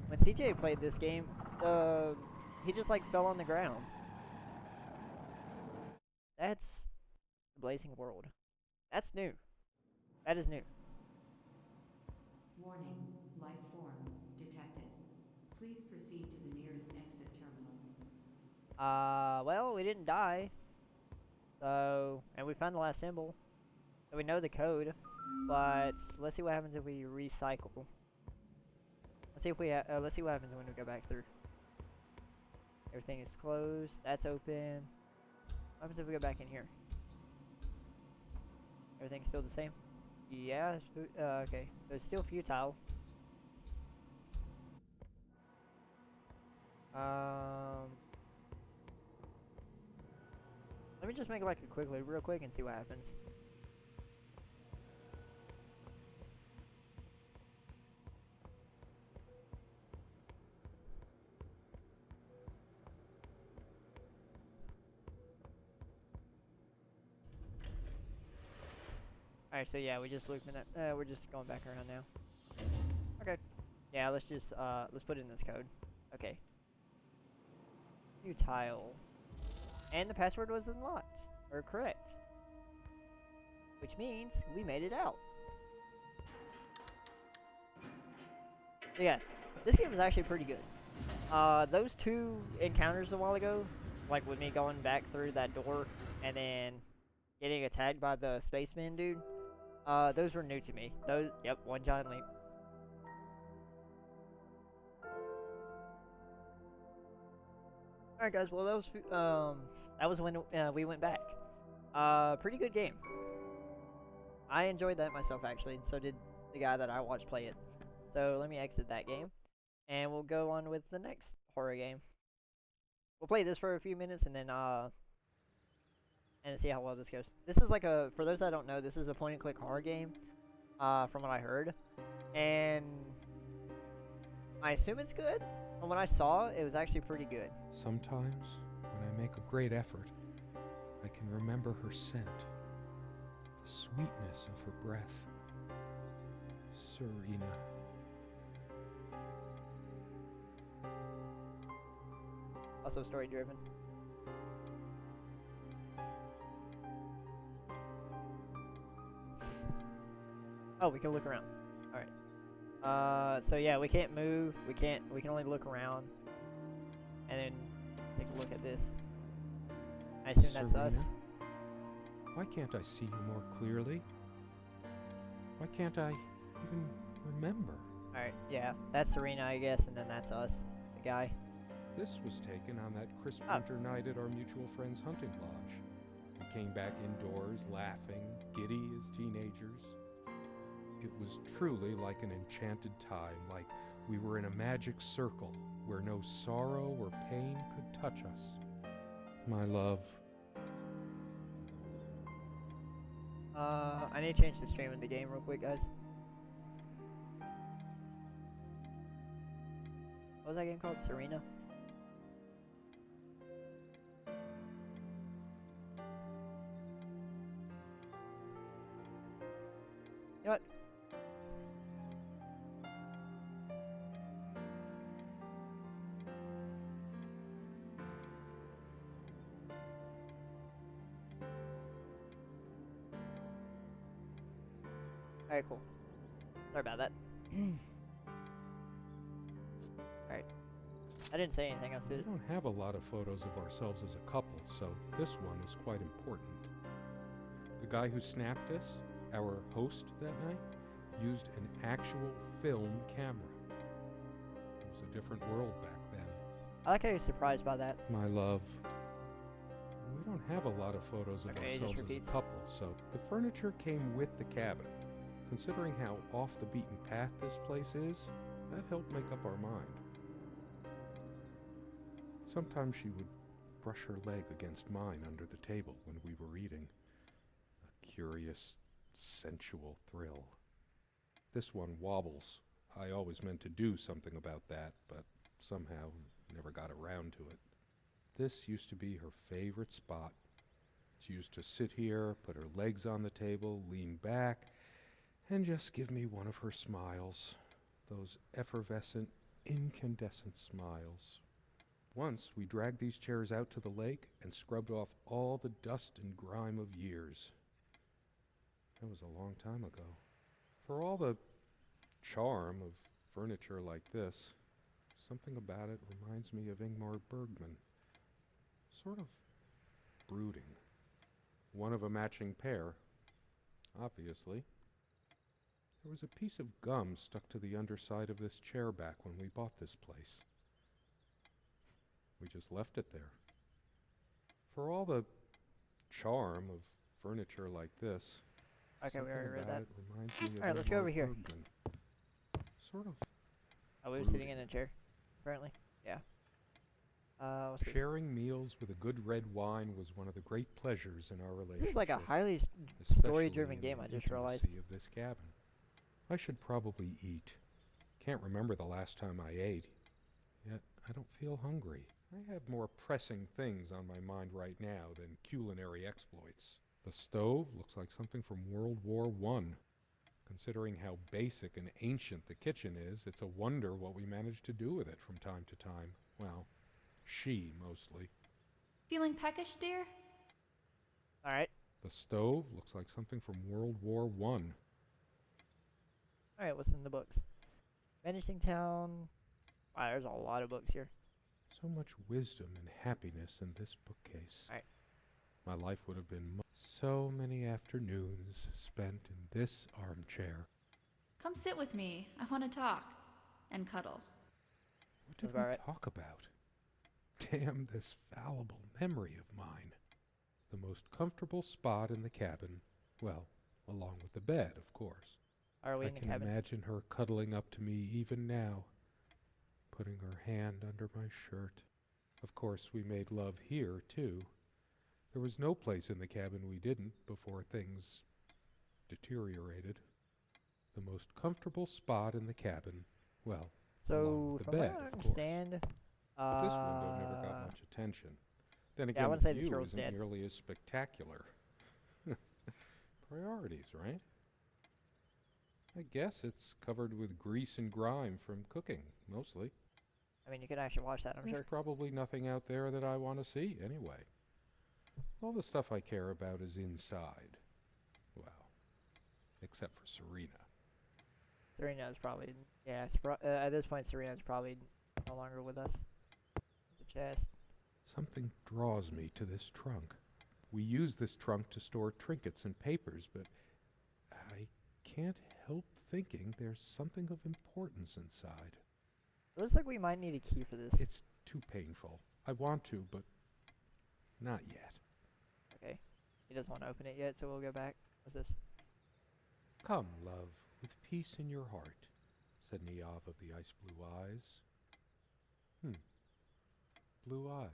When CJ played this game, he just like fell on the ground. That's the Blazing World. That's new. That is new. Warning, life form detected. Please proceed to the nearest exit terminal. Well, we didn't die. So, and we found the last symbol. So we know the code. But let's see what happens if we recycle. Let's see if we let's see what happens when we go back through. Everything is closed. That's open. What happens if we go back in here? Everything's still the same? Yeah, okay. So it's still futile. Let me just make like a quick loop real quick and see what happens. Alright, so yeah, we just looping that. We're just going back around now. Okay. Yeah, let's just, let's put in this code. Okay. New tile. And the password was unlocked, or correct. Which means we made it out. So yeah, this game was actually pretty good. Those two encounters a while ago, like with me going back through that door and then getting attacked by the spaceman dude, those were new to me. Those, yep, one giant leap. Alright guys, well that was when we went back. Pretty good game. I enjoyed that myself actually, and so did the guy that I watched play it. So let me exit that game, and we'll go on with the next horror game. We'll play this for a few minutes, and then and see how well this goes. This is like a, for those that don't know, this is a point-and-click horror game, from what I heard, and I assume it's good. From what I saw, it was actually pretty good. Sometimes, when I make a great effort, I can remember her scent, the sweetness of her breath. Serena. Also story-driven. Oh, we can look around. Alright. So yeah, we can't move, we can only look around. And then take a look at this. I assume that's us. Serena? Why can't I see you more clearly? Why can't I even remember? Alright, yeah, that's Serena, I guess, and then that's us, the guy. This was taken on that crisp Oh. winter night at our mutual friend's hunting lodge. We came back indoors, laughing, giddy as teenagers. It was truly like an enchanted time, like we were in a magic circle where no sorrow or pain could touch us. My love. I need to change the stream of the game real quick, guys. What was that game called? Serena? You know what? Alright, cool. Sorry about that. Alright. I didn't say anything else, We did it? don't have a lot of photos of ourselves as a couple, so this one is quite important. The guy who snapped this, our host that night, used an actual film camera. It was a different world back then. I like how you're surprised by that. My love. We don't have a lot of photos of Okay, it just ourselves as repeats. a couple, so the furniture came with the cabin. Considering how off the beaten path this place is, that helped make up our mind. Sometimes she would brush her leg against mine under the table when we were eating. A curious, sensual thrill. This one wobbles. I always meant to do something about that, but somehow never got around to it. This used to be her favorite spot. She used to sit here, put her legs on the table, lean back, and just give me one of her smiles. Those effervescent, incandescent smiles. Once we dragged these chairs out to the lake and scrubbed off all the dust and grime of years. That was a long time ago. For all the charm of furniture like this, something about it reminds me of Ingmar Bergman. Sort of brooding. One of a matching pair, obviously. There was a piece of gum stuck to the underside of this chair back when we bought this place. We just left it there. For all the charm of furniture like this, Okay, we already read that. it reminds me of Alright, let's go Ingmar over here. Bergman. Sort of Oh, we were sitting in a chair, apparently. Yeah. What's this? sharing meals with a good red wine was one of the great pleasures in our relationship. This is like a highly especially story-driven in game, the I just realized. intimacy of this cabin. I should probably eat. Can't remember the last time I ate. Yet I don't feel hungry. I have more pressing things on my mind right now than culinary exploits. The stove looks like something from World War I. Considering how basic and ancient the kitchen is, it's a wonder what we managed to do with it from time to time. Well, she mostly. Feeling peckish, dear? Alright. The stove looks like something from World War One. Alright, what's in the books? Vanishing Town. Wow, there's a lot of books here. So much wisdom and happiness in this bookcase. Alright. My life would have been so many afternoons spent in this armchair. Come sit with me. I want to talk. And cuddle. What did That's we about right. talk about? Damn this fallible memory of mine. The most comfortable spot in the cabin, well, along with the bed, of course. Are we I in the can cabin? imagine her cuddling up to me even now, putting her hand under my shirt. Of course, we made love here, too. There was no place in the cabin we didn't before things deteriorated. The most comfortable spot in the cabin, well, along So, with the from bed, what I of course. understand, This window never got much attention. Then I again, wouldn't the say this view girl's isn't dead. nearly as spectacular. Priorities, right? I guess it's covered with grease and grime from cooking, mostly. I mean, you can actually watch that, I'm There's sure. probably nothing out there that I want to see, anyway. All the stuff I care about is inside. Well, except for Serena. Serena's probably, yeah, at this point, Serena's probably no longer with us. The chest. Something draws me to this trunk. We use this trunk to store trinkets and papers, but I can't help thinking there's something of importance inside. It looks like we might need a key for this. It's too painful. I want to, but not yet. Okay. He doesn't want to open it yet, so we'll go back. What's this? Come, love, with peace in your heart, said Niamh of the ice blue eyes. Blue eyes.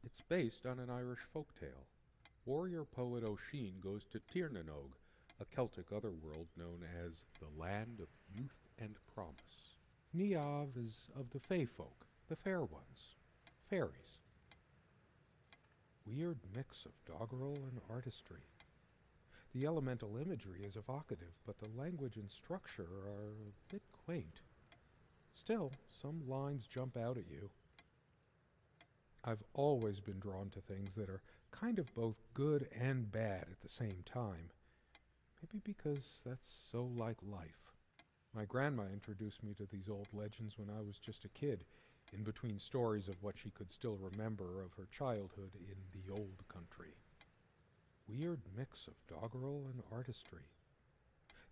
It's based on an Irish folktale. Warrior poet O'Sheen goes to Tirnanog, a Celtic otherworld known as the Land of Youth and Promise. Niamh is of the Fey folk, the fair ones, fairies. Weird mix of doggerel and artistry. The elemental imagery is evocative, but the language and structure are a bit quaint. Still, some lines jump out at you. I've always been drawn to things that are kind of both good and bad at the same time. Maybe because that's so like life. My grandma introduced me to these old legends when I was just a kid, in between stories of what she could still remember of her childhood in the old country. Weird mix of doggerel and artistry.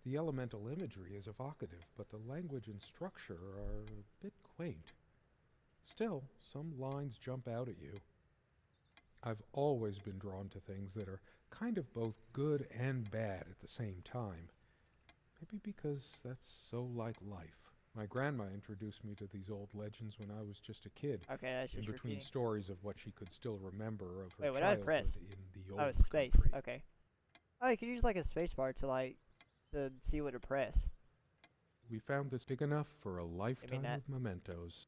The elemental imagery is evocative, but the language and structure are a bit quaint. Still, some lines jump out at you. I've always been drawn to things that are kind of both good and bad at the same time. Maybe because that's so like life. My grandma introduced me to these old legends when I was just a kid. Okay, that's in just between repeating. stories of what she could still remember of her Wait, what did I press? childhood in the old Oh, space. country. Okay. Oh, you could use like a space bar to to see what to press. We found this big enough for a lifetime that. of mementos.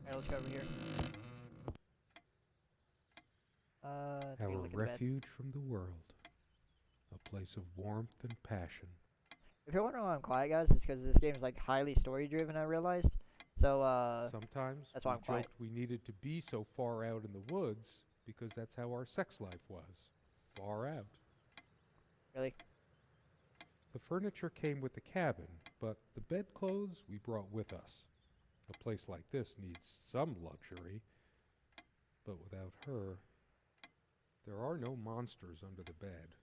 Alright, let's go over here. I think Our look at the bed. refuge from the world. A place of warmth and passion. If you're wondering why I'm quiet, guys, it's because this game is like highly story driven, I realized. So, Sometimes that's we why I'm quiet. joked we needed to be so far out in the woods because that's how our sex life was. Far out. Really? The furniture came with the cabin, but the bedclothes we brought with us. A place like this needs some luxury, but without her, there are no monsters under the bed.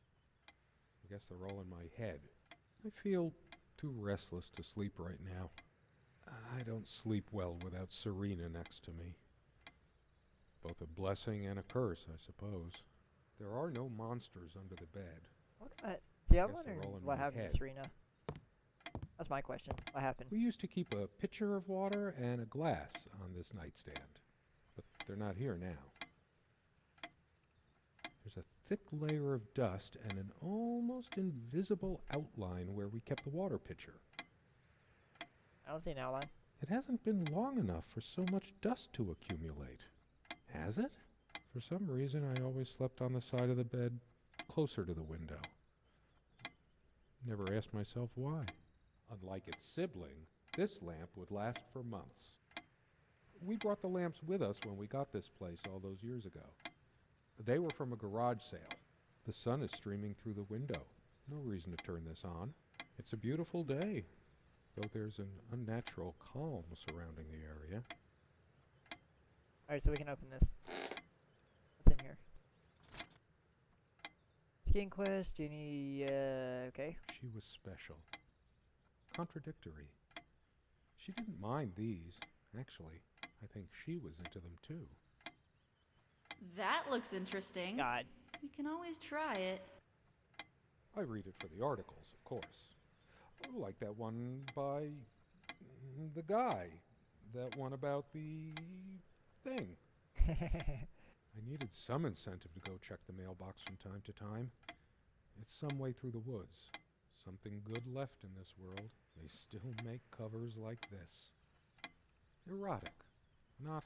I guess they're all in my head. I feel too restless to sleep right now. I don't sleep well without Serena next to me. Both a blessing and a curse, I suppose. There are no monsters under the bed. See, I'm Guess they're wondering all in what my happened head. to Serena. That's my question. What happened? We used to keep a pitcher of water and a glass on this nightstand, but they're not here now. There's a thick layer of dust and an almost invisible outline where we kept the water pitcher. I don't see an outline. It hasn't been long enough for so much dust to accumulate. Has it? For some reason, I always slept on the side of the bed closer to the window. Never asked myself why. Unlike its sibling, this lamp would last for months. We brought the lamps with us when we got this place all those years ago. They were from a garage sale. The sun is streaming through the window. No reason to turn this on. It's a beautiful day, though there's an unnatural calm surrounding the area. Alright, so we can open this. What's in here? Skin quest, Genie, okay. She was special. Contradictory. She didn't mind these. Actually, I think she was into them too. That looks interesting. God. We can always try it. I read it for the articles, of course. Oh, like that one by the guy. That one about the thing. I needed some incentive to go check the mailbox from time to time. It's some way through the woods. Something good left in this world. They still make covers like this. Erotic, not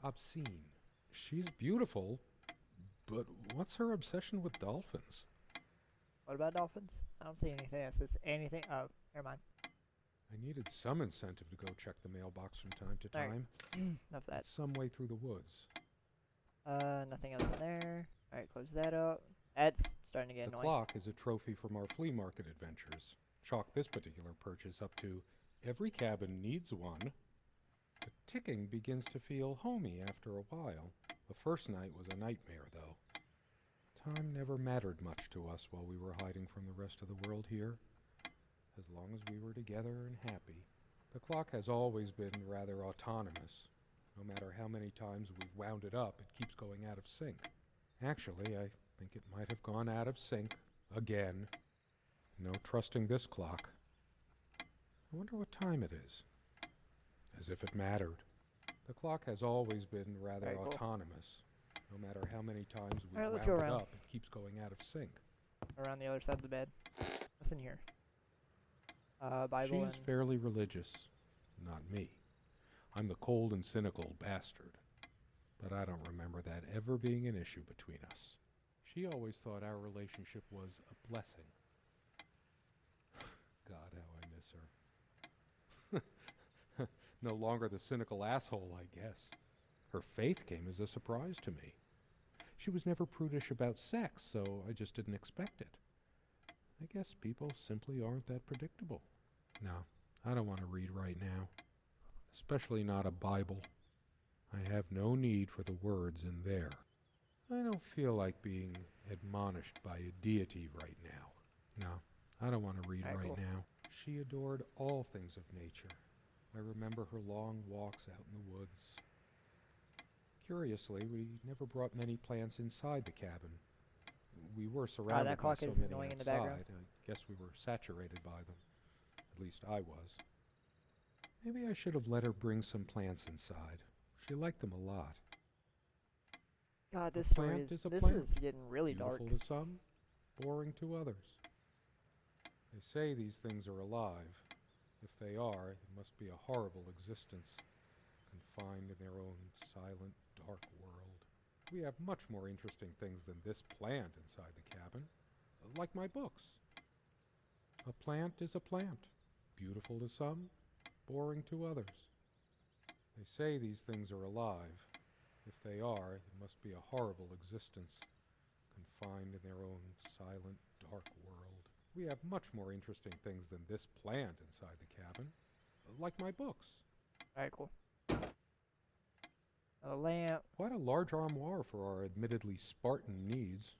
obscene. She's beautiful, but what's her obsession with dolphins? What about dolphins? I don't see anything else. Is anything? Oh, never mind. I needed some incentive to go check the mailbox from time to Alright. time. Enough of that. Some way through the woods. Nothing else in there. Alright, close that up. That's starting to get The annoying. clock is a trophy from our flea market adventures. Chalk this particular purchase up to every cabin needs one. The ticking begins to feel homey after a while. The first night was a nightmare, though. Time never mattered much to us while we were hiding from the rest of the world here. As long as we were together and happy. The clock has always been rather autonomous. No matter how many times we've wound it up, it keeps going out of sync. Actually, I think it might have gone out of sync again. No trusting this clock. I wonder what time it is. As if it mattered. The clock has always been rather Very cool. autonomous. No matter how many times we've Alright, let's wound go it around. up, it keeps going out of sync. Around the other side of the bed. What's in here? Bible She's and... fairly religious. Not me. I'm the cold and cynical bastard. But I don't remember that ever being an issue between us. She always thought our relationship was a blessing. God, how I miss her. No longer the cynical asshole, I guess. Her faith came as a surprise to me. She was never prudish about sex, so I just didn't expect it. I guess people simply aren't that predictable. No, I don't want to read right now. Especially not a Bible. I have no need for the words in there. I don't feel like being admonished by a deity right now. No, I don't want to read Alright, right cool. now. She adored all things of nature. I remember her long walks out in the woods. Curiously, we never brought many plants inside the cabin. We were surrounded that by clock so is many annoying in the outside. background. I guess we were saturated by them. At least I was. Maybe I should have let her bring some plants inside. She liked them a lot. God, A this story plant is... is a This plant. is getting really dark. Beautiful to some, boring to others. They say these things are alive. If they are, it must be a horrible existence, confined in their own silent, dark world. We have much more interesting things than this plant inside the cabin, like my books. A plant is a plant, beautiful to some, boring to others. They say these things are alive. If they are, it must be a horrible existence, confined in their own silent, dark world. We have much more interesting things than this plant inside the cabin, like my books. Alright, cool. A lamp. Quite a large armoire for our admittedly Spartan needs.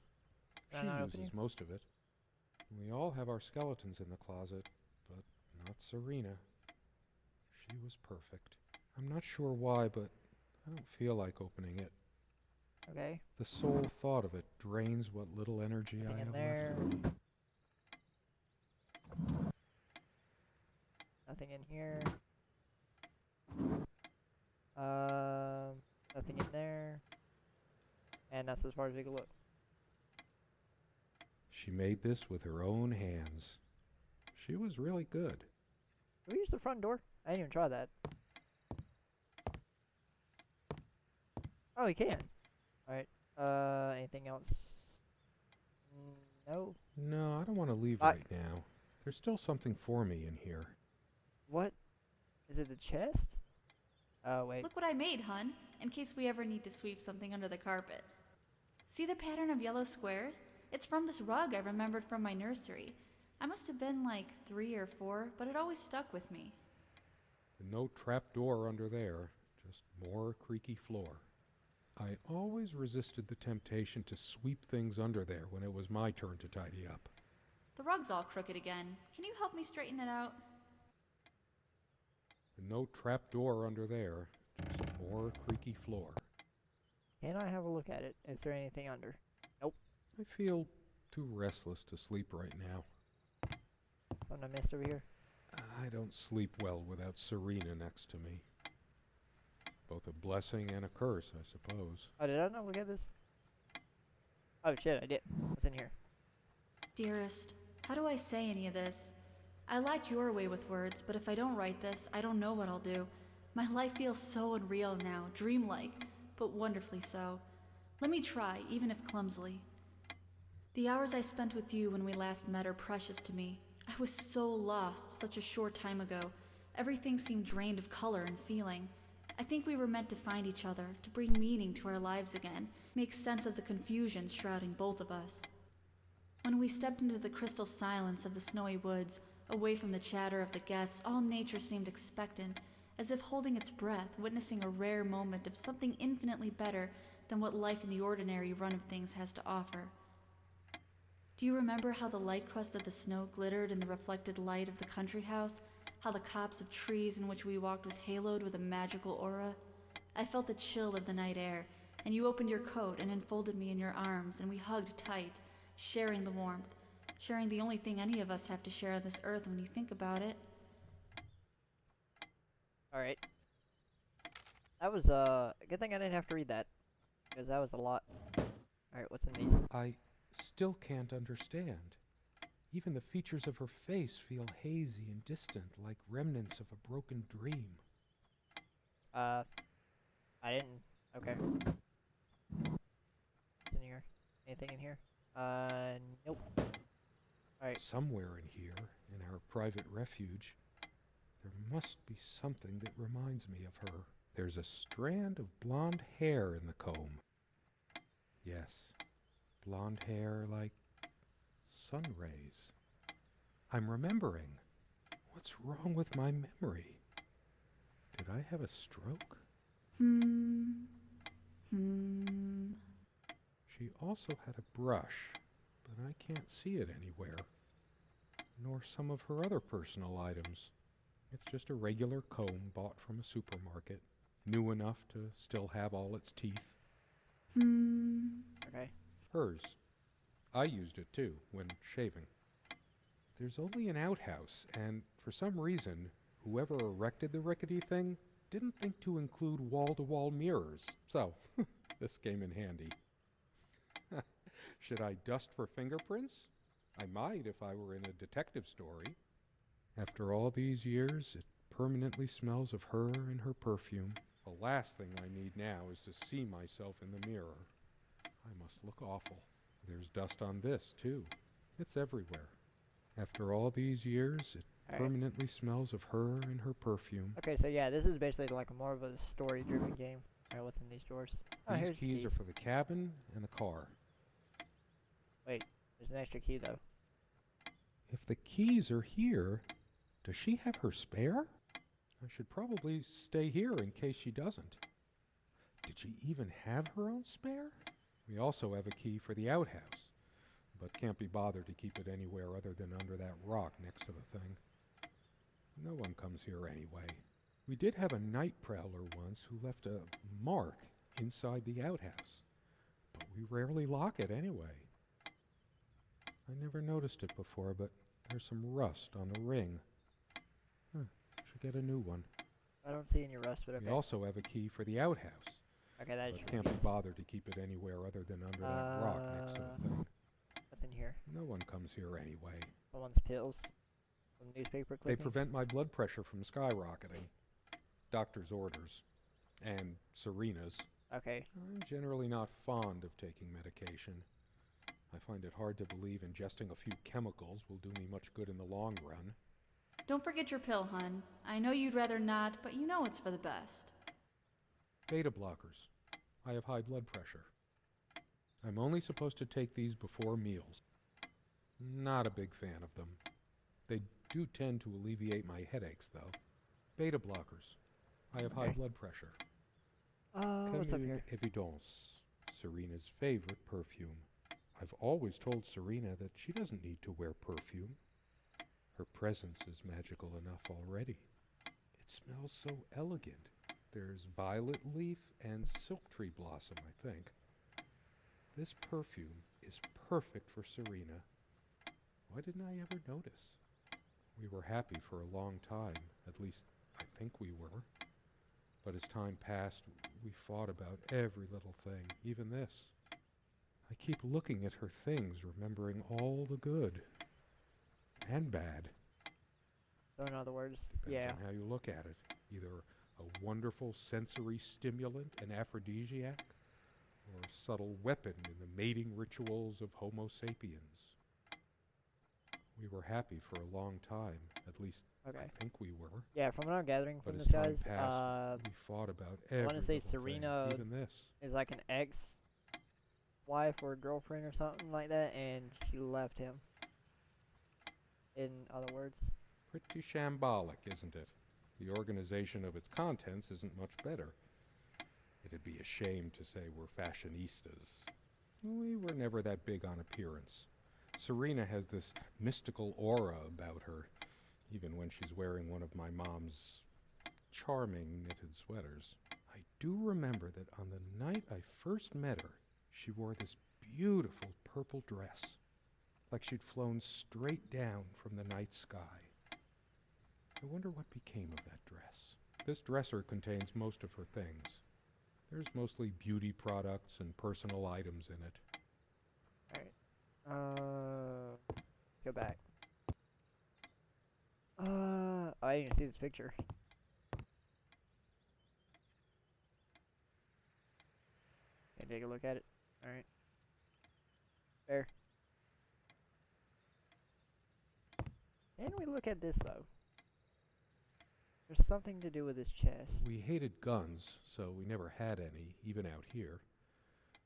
Can I She not open uses you? most of it. We all have our skeletons in the closet, but not Serena. She was perfect. I'm not sure why, but I don't feel like opening it. Okay. The sole thought of it drains what little energy I Nothing in have there. left in me. Nothing in here. Nothing in there. And that's as far as we can look. She made this with her own hands. She was really good. Can we use the front door? I didn't even try that. Oh, we can. Alright. Anything else? No. No, I don't want to leave I- right now. There's still something for me in here. What? Is it the chest? Oh, wait. Look what I made, hun, in case we ever need to sweep something under the carpet. See the pattern of yellow squares? It's from this rug I remembered from my nursery. I must have been like 3 or 4, but it always stuck with me. No trap door under there, just more creaky floor. I always resisted the temptation to sweep things under there when it was my turn to tidy up. The rug's all crooked again. Can you help me straighten it out? No trap door under there, just more creaky floor. Can I have a look at it? Is there anything under? Nope. I feel too restless to sleep right now. Something I missed over here? I don't sleep well without Serena next to me. Both a blessing and a curse, I suppose. Oh, did I not look at this? Oh shit, I did. What's in here? Dearest, how do I say any of this? I like your way with words, but if I don't write this, I don't know what I'll do. My life feels so unreal now, dreamlike, but wonderfully so. Let me try, even if clumsily. The hours I spent with you when we last met are precious to me. I was so lost such a short time ago. Everything seemed drained of color and feeling. I think we were meant to find each other, to bring meaning to our lives again, make sense of the confusion shrouding both of us. When we stepped into the crystal silence of the snowy woods, away from the chatter of the guests, all nature seemed expectant, as if holding its breath, witnessing a rare moment of something infinitely better than what life in the ordinary run of things has to offer. Do you remember how the light crust of the snow glittered in the reflected light of the country house? How the copse of trees in which we walked was haloed with a magical aura? I felt the chill of the night air, and you opened your coat and enfolded me in your arms, and we hugged tight, sharing the warmth, sharing the only thing any of us have to share on this earth when you think about it. Alright. That was, a good thing I didn't have to read that. Because that was a lot. Alright, what's in these? I still can't understand. Even the features of her face feel hazy and distant, like remnants of a broken dream. I didn't. Okay. What's in here? Anything in here? Nope. Alright. Somewhere in here, in our private refuge, there must be something that reminds me of her. There's a strand of blonde hair in the comb. Yes, blonde hair like sun rays. I'm remembering. What's wrong with my memory? Did I have a stroke? She also had a brush, but I can't see it anywhere. Nor some of her other personal items. It's just a regular comb bought from a supermarket, new enough to still have all its teeth. Okay. Hers. I used it too, when shaving. There's only an outhouse, and for some reason, whoever erected the rickety thing didn't think to include wall-to-wall mirrors, so this came in handy. Should I dust for fingerprints? I might if I were in a detective story. After all these years, it permanently smells of her and her perfume. The last thing I need now is to see myself in the mirror. I must look awful. There's dust on this, too. It's everywhere. After all these years, it permanently smells of her and her perfume. Okay, so yeah, this is basically like more of a story-driven game. Alright, what's in these drawers? Oh, These here's the keys are for the cabin and the car. Wait, there's an extra key though. If the keys are here, does she have her spare? I should probably stay here in case she doesn't. Did she even have her own spare? We also have a key for the outhouse, but can't be bothered to keep it anywhere other than under that rock next to the thing. No one comes here anyway. We did have a night prowler once who left a mark inside the outhouse, but we rarely lock it anyway. I never noticed it before, but there's some rust on the ring. Should get a new one. I don't see any rust, but okay. We also have a key for the outhouse, Okay, that is but can't be bothered to keep it anywhere other than under that rock next to the thing. What's in here? No one comes here anyway. Someone's pills. Some newspaper They clippings. prevent my blood pressure from skyrocketing. Doctor's orders. And Serena's. Okay. I'm generally not fond of taking medication. I find it hard to believe ingesting a few chemicals will do me much good in the long run. Don't forget your pill, hun. I know you'd rather not, but you know it's for the best. Beta blockers. I have high blood pressure. I'm only supposed to take these before meals. Not a big fan of them. They do tend to alleviate my headaches, though. Beta blockers. I have high blood pressure. What's up here? Evidence. Serena's favorite perfume. I've always told Serena that she doesn't need to wear perfume. Her presence is magical enough already. It smells so elegant. There's violet leaf and silk tree blossom, I think. This perfume is perfect for Serena. Why didn't I ever notice? We were happy for a long time, at least I think we were. But as time passed, we fought about every little thing, even this. I keep looking at her things, remembering all the good and bad. So in other words, Depends on how you look at it. Either a wonderful sensory stimulant and aphrodisiac, or a subtle weapon in the mating rituals of Homo sapiens. We were happy for a long time, at least I think we were. Yeah, from what I'm gathering But from as this, time guys, passed, we fought about every I want to say little Serena thing, even this. is like an ex-wife or girlfriend or something like that, and she left him. In other words. Pretty shambolic, isn't it? The organization of its contents isn't much better. It'd be a shame to say we're fashionistas. We were never that big on appearance. Serena has this mystical aura about her, even when she's wearing one of my mom's charming knitted sweaters. I do remember that on the night I first met her, she wore this beautiful purple dress, like she'd flown straight down from the night sky. I wonder what became of that dress. This dresser contains most of her things. There's mostly beauty products and personal items in it. Alright. Go back. I didn't even see this picture. Can take a look at it. Alright. There. Can we look at this, though? There's something to do with this chest. We hated guns, so we never had any, even out here.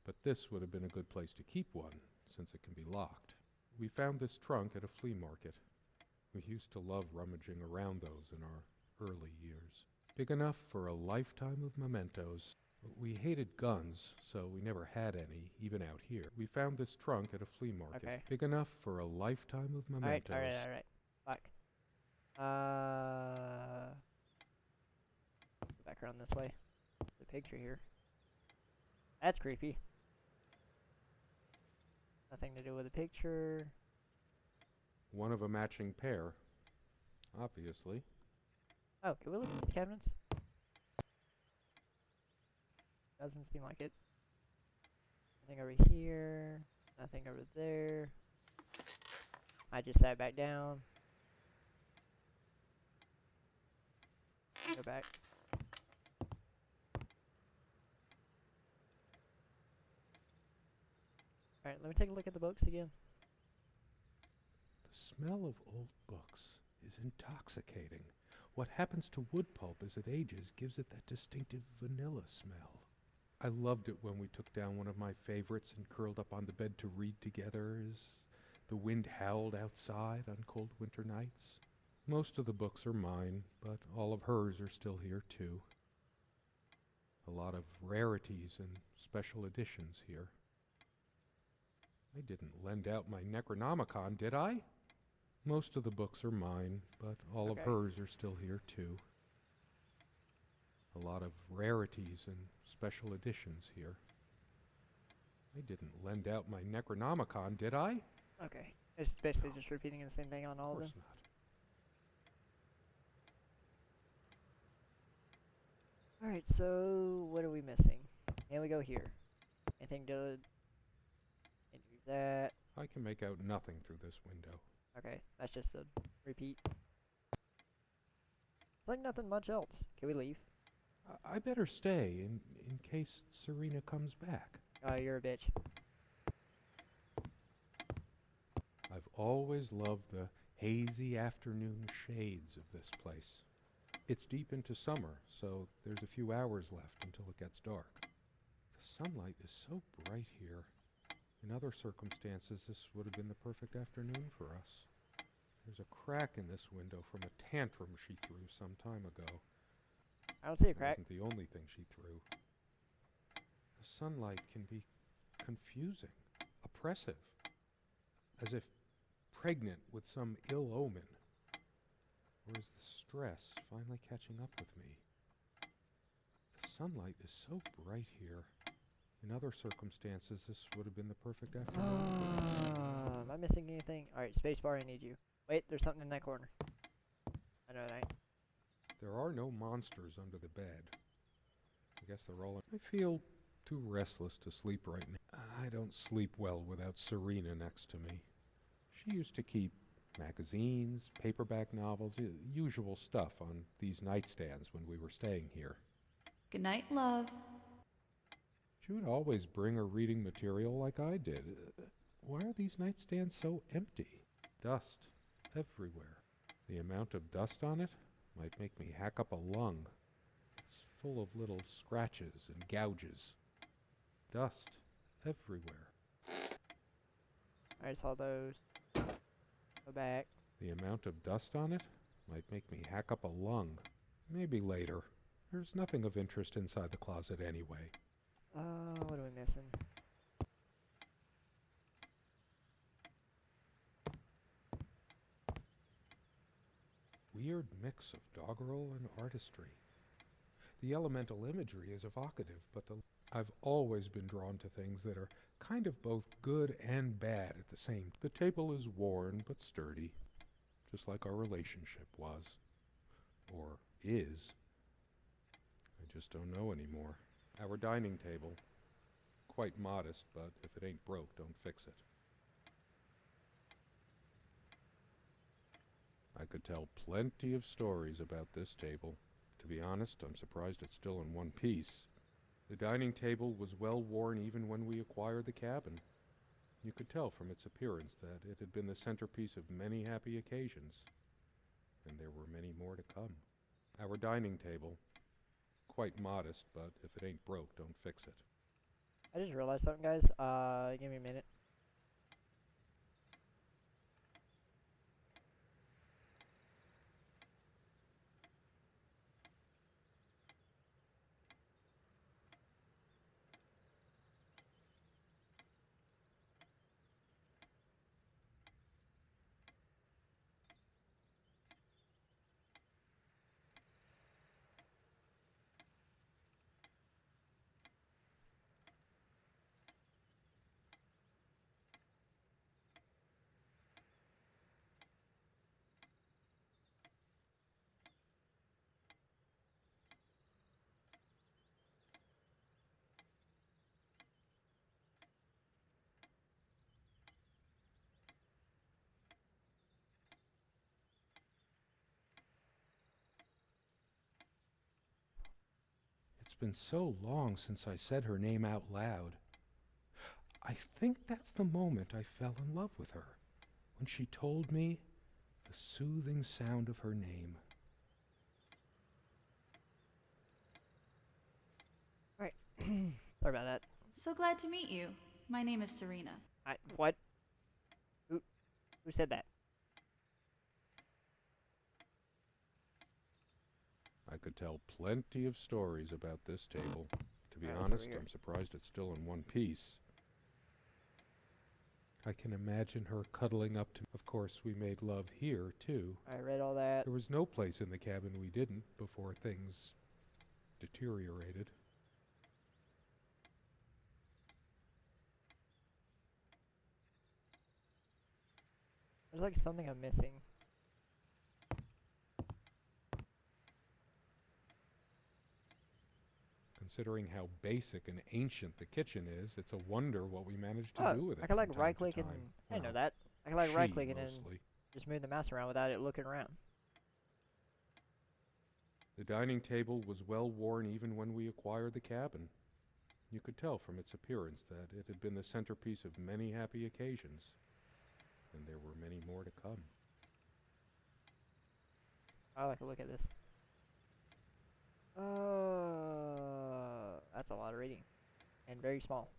But this would have been a good place to keep one, since it can be locked. We found this trunk at a flea market. We used to love rummaging around those in our early years. Big enough for a lifetime of mementos. We hated guns, so we never had any, even out here. We found this trunk at a flea market. Okay. Big enough for a lifetime of mementos. Alright. Fuck. Back around this way. The picture here. That's creepy. Nothing to do with the picture. One of a matching pair, obviously. Oh, can we look at these cabinets? Doesn't seem like it. Nothing over here. Nothing over there. I just sat back down. Go back. Alright, let me take a look at the books again. The smell of old books is intoxicating. What happens to wood pulp as it ages gives it that distinctive vanilla smell. I loved it when we took down one of my favorites and curled up on the bed to read together as the wind howled outside on cold winter nights. Most of the books are mine, but all of hers are still here too. A lot of rarities and special editions here. I didn't lend out my Necronomicon, did I? Most of the books are mine, but all of hers are still here too. A lot of rarities and special editions here. I didn't lend out my Necronomicon, did I? Okay. It's basically just repeating the same thing on all of them. Of course not. Alright, so what are we missing? Can we go here? Anything to do that? I can make out nothing through this window. Okay, that's just a repeat. It's like nothing much else. Can we leave? I better stay in case Serena comes back. You're a bitch. I've always loved the hazy afternoon shades of this place. It's deep into summer, so there's a few hours left until it gets dark. The sunlight is so bright here. In other circumstances, this would have been the perfect afternoon for us. There's a crack in this window from a tantrum she threw some time ago. I don't see a It crack. wasn't the only thing she threw. The sunlight can be confusing, oppressive, as if pregnant with some ill omen. Or is the stress finally catching up with me? The sunlight is so bright here. In other circumstances, this would have been the perfect afternoon. Am I missing anything? Alright, spacebar, I need you. Wait, there's something in that corner. I know that. There are no monsters under the bed. I guess they're all... I feel too restless to sleep right now. I don't sleep well without Serena next to me. She used to keep magazines, paperback novels, usual stuff on these nightstands when we were staying here. Good night, love. She would always bring her reading material like I did. Why are these nightstands so empty? Dust everywhere. The amount of dust on it might make me hack up a lung. It's full of little scratches and gouges. Dust everywhere. I saw those. Go back. The amount of dust on it might make me hack up a lung. Maybe later. There's nothing of interest inside the closet anyway. What are we missing? Weird mix of doggerel and artistry. The elemental imagery is evocative, but I've always been drawn to things that are kind of both good and bad at the same. The table is worn but sturdy, just like our relationship was. Or is. I just don't know anymore. Our dining table. Quite modest, but if it ain't broke, don't fix it. I could tell plenty of stories about this table. To be honest, I'm surprised it's still in one piece. The dining table was well worn even when we acquired the cabin. You could tell from its appearance that it had been the centerpiece of many happy occasions. And there were many more to come. Our dining table. Quite modest, but if it ain't broke, don't fix it. I just realized something, guys. Give me a minute. It's been so long since I said her name out loud. I think that's the moment I fell in love with her, when she told me the soothing sound of her name. Alright. Sorry about that. So glad to meet you. My name is Serena. What? Who said that? I could tell plenty of stories about this table. To be Alright, honest, over here. I'm surprised it's still in one piece. I can imagine her cuddling up to me. Of course, we made love here, too. I read all that. There was no place in the cabin we didn't before things deteriorated. There's like something I'm missing. Considering how basic and ancient the kitchen is, it's a wonder what we managed to do with it. I can like from time right to click and time. I didn't know Well, that. I can like she right click and then mostly. just move the mouse around without it looking around. The dining table was well worn even when we acquired the cabin. You could tell from its appearance that it had been the centerpiece of many happy occasions, and there were many more to come. I like to look at this. That's a lot of reading. And very small.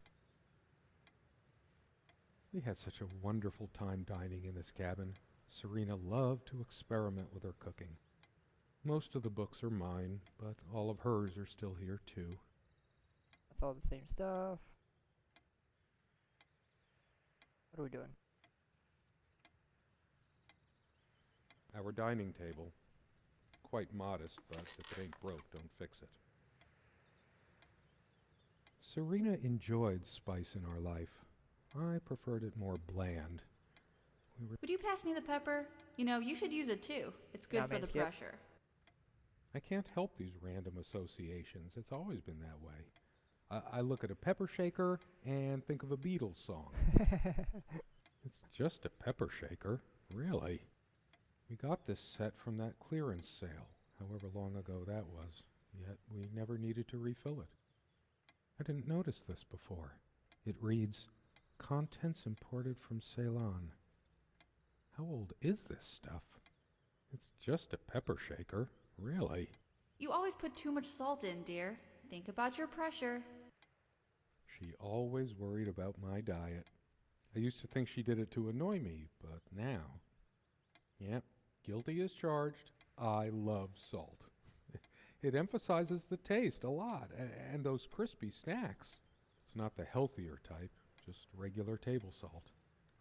We had such a wonderful time dining in this cabin. Serena loved to experiment with her cooking. Most of the books are mine, but all of hers are still here too. That's all the same stuff. What are we doing? Our dining table. Quite modest, but if it ain't broke, don't fix it. Serena enjoyed spice in our life. I preferred it more bland. Would you pass me the pepper? You know, you should use it too. It's good for the pressure. I can't help these random associations. It's always been that way. I look at a pepper shaker and think of a Beatles song. It's just a pepper shaker, really. We got this set from that clearance sale, however long ago that was, yet we never needed to refill it. I didn't notice this before. It reads, "Contents imported from Ceylon." How old is this stuff? It's just a pepper shaker, really. You always put too much salt in, dear. Think about your pressure. She always worried about my diet. I used to think she did it to annoy me, but now... Yep, guilty as charged. I love salt. It emphasizes the taste a lot, and those crispy snacks. It's not the healthier type, just regular table salt.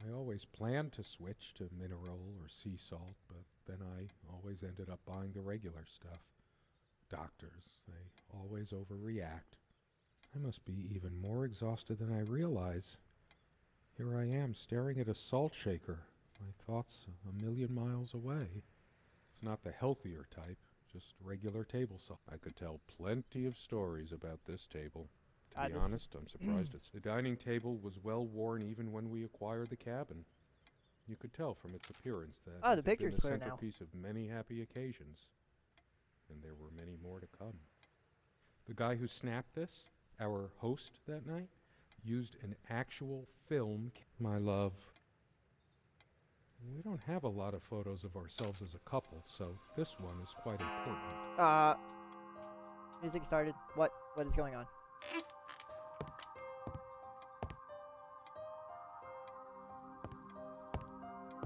I always planned to switch to mineral or sea salt, but then I always ended up buying the regular stuff. Doctors, they always overreact. I must be even more exhausted than I realize. Here I am staring at a salt shaker, my thoughts a million miles away. It's not the healthier type, just regular table salt. I could tell plenty of stories about this table. To be honest, I'm surprised the dining table was well worn even when we acquired the cabin. You could tell from its appearance that the it had been picture's the clear now. centerpiece of many happy occasions. And there were many more to come. The guy who snapped this, our host that night, used an actual film. My love. We don't have a lot of photos of ourselves as a couple, so this one is quite important. Music started. What is going on?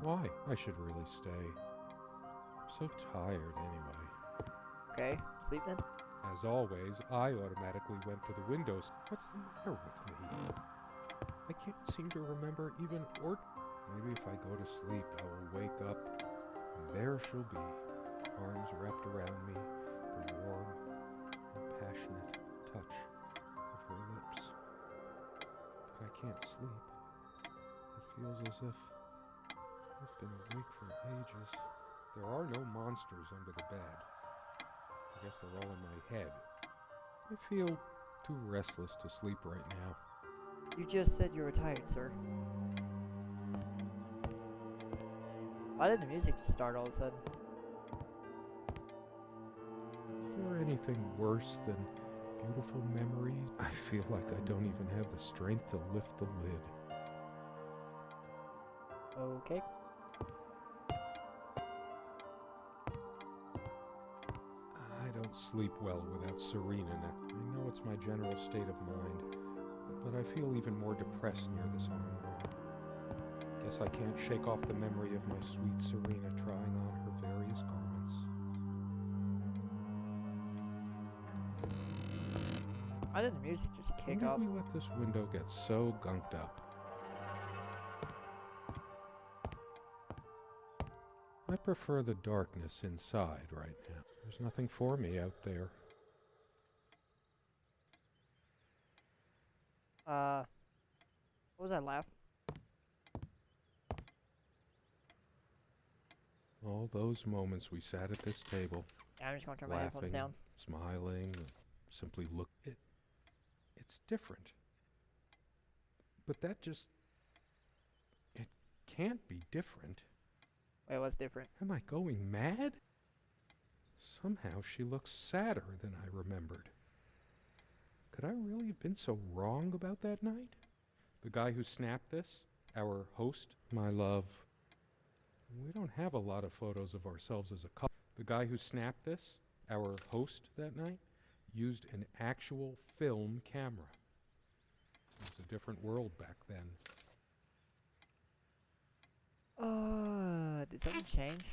Why? I should really stay. I'm so tired anyway. Okay, sleep then. As always, I automatically went to the windows. What's the matter with me? I can't seem to remember even Maybe if I go to sleep, I will wake up, and there she'll be, arms wrapped around me, the warm and passionate touch of her lips. But I can't sleep. It feels as if I've been awake for ages. There are no monsters under the bed. I guess they're all in my head. I feel too restless to sleep right now. You just said you were tired, sir. Why did the music just start all of a sudden? Is there anything worse than beautiful memories? I feel like I don't even have the strength to lift the lid. Okay. I don't sleep well without Serena next. I know it's my general state of mind, but I feel even more depressed near this armbar. Guess I can't shake off the memory of my sweet Serena trying on her various garments. Why did the music just kick up? Why did we let this window get so gunked up? I prefer the darkness inside right now. There's nothing for me out there. What was that laugh? All those moments we sat at this table, I'm just gonna turn my headphones laughing, down. smiling, simply look. It's different. But that just... It can't be different. Wait, what's different? Am I going mad? Somehow she looks sadder than I remembered. Could I really have been so wrong about that night? The guy who snapped this, our host, my love. We don't have a lot of photos of ourselves as a couple. The guy who snapped this, our host that night, used an actual film camera. It was a different world back then. Did something change?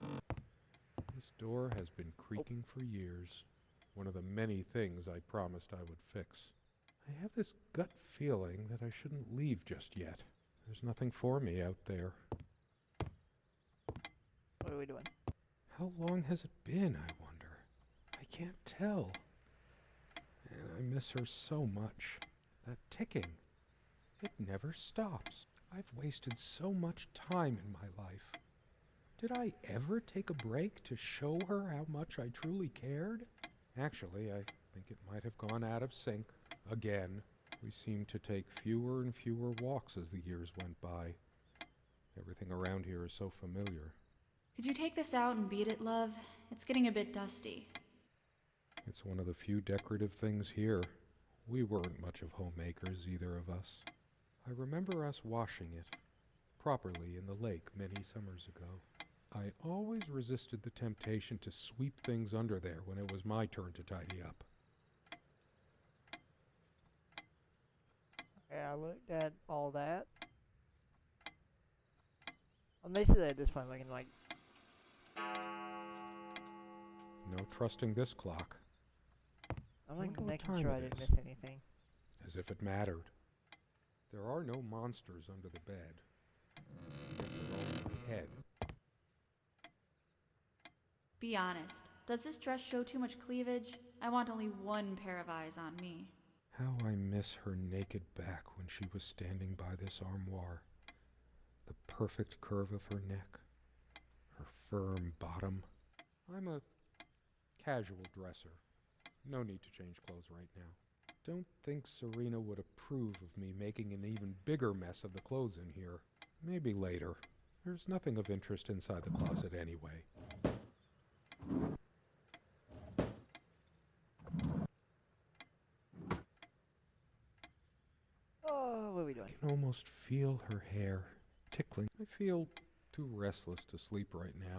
This door has been creaking for years. One of the many things I promised I would fix. I have this gut feeling that I shouldn't leave just yet. There's nothing for me out there. What are we doing? How long has it been, I wonder? I can't tell. And I miss her so much. That ticking. It never stops. I've wasted so much time in my life. Did I ever take a break to show her how much I truly cared? Actually, I think it might have gone out of sync. Again, we seemed to take fewer and fewer walks as the years went by. Everything around here is so familiar. Could you take this out and beat it, love? It's getting a bit dusty. It's one of the few decorative things here. We weren't much of homemakers, either of us. I remember us washing it properly in the lake many summers ago. I always resisted the temptation to sweep things under there when it was my turn to tidy up. Okay, I looked at all that. I'm basically at this point looking like... No trusting this clock. I'm Wonder like what making time sure it I didn't is. miss anything. As if it mattered. There are no monsters under the bed. I guess they're all in my head. Be honest. Does this dress show too much cleavage? I want only one pair of eyes on me. How I miss her naked back when she was standing by this armoire. The perfect curve of her neck. Her firm bottom. I'm a casual dresser. No need to change clothes right now. Don't think Serena would approve of me making an even bigger mess of the clothes in here. Maybe later. There's nothing of interest inside the closet anyway. Oh, what are we doing? I can almost feel her hair tickling. I feel too restless to sleep right now.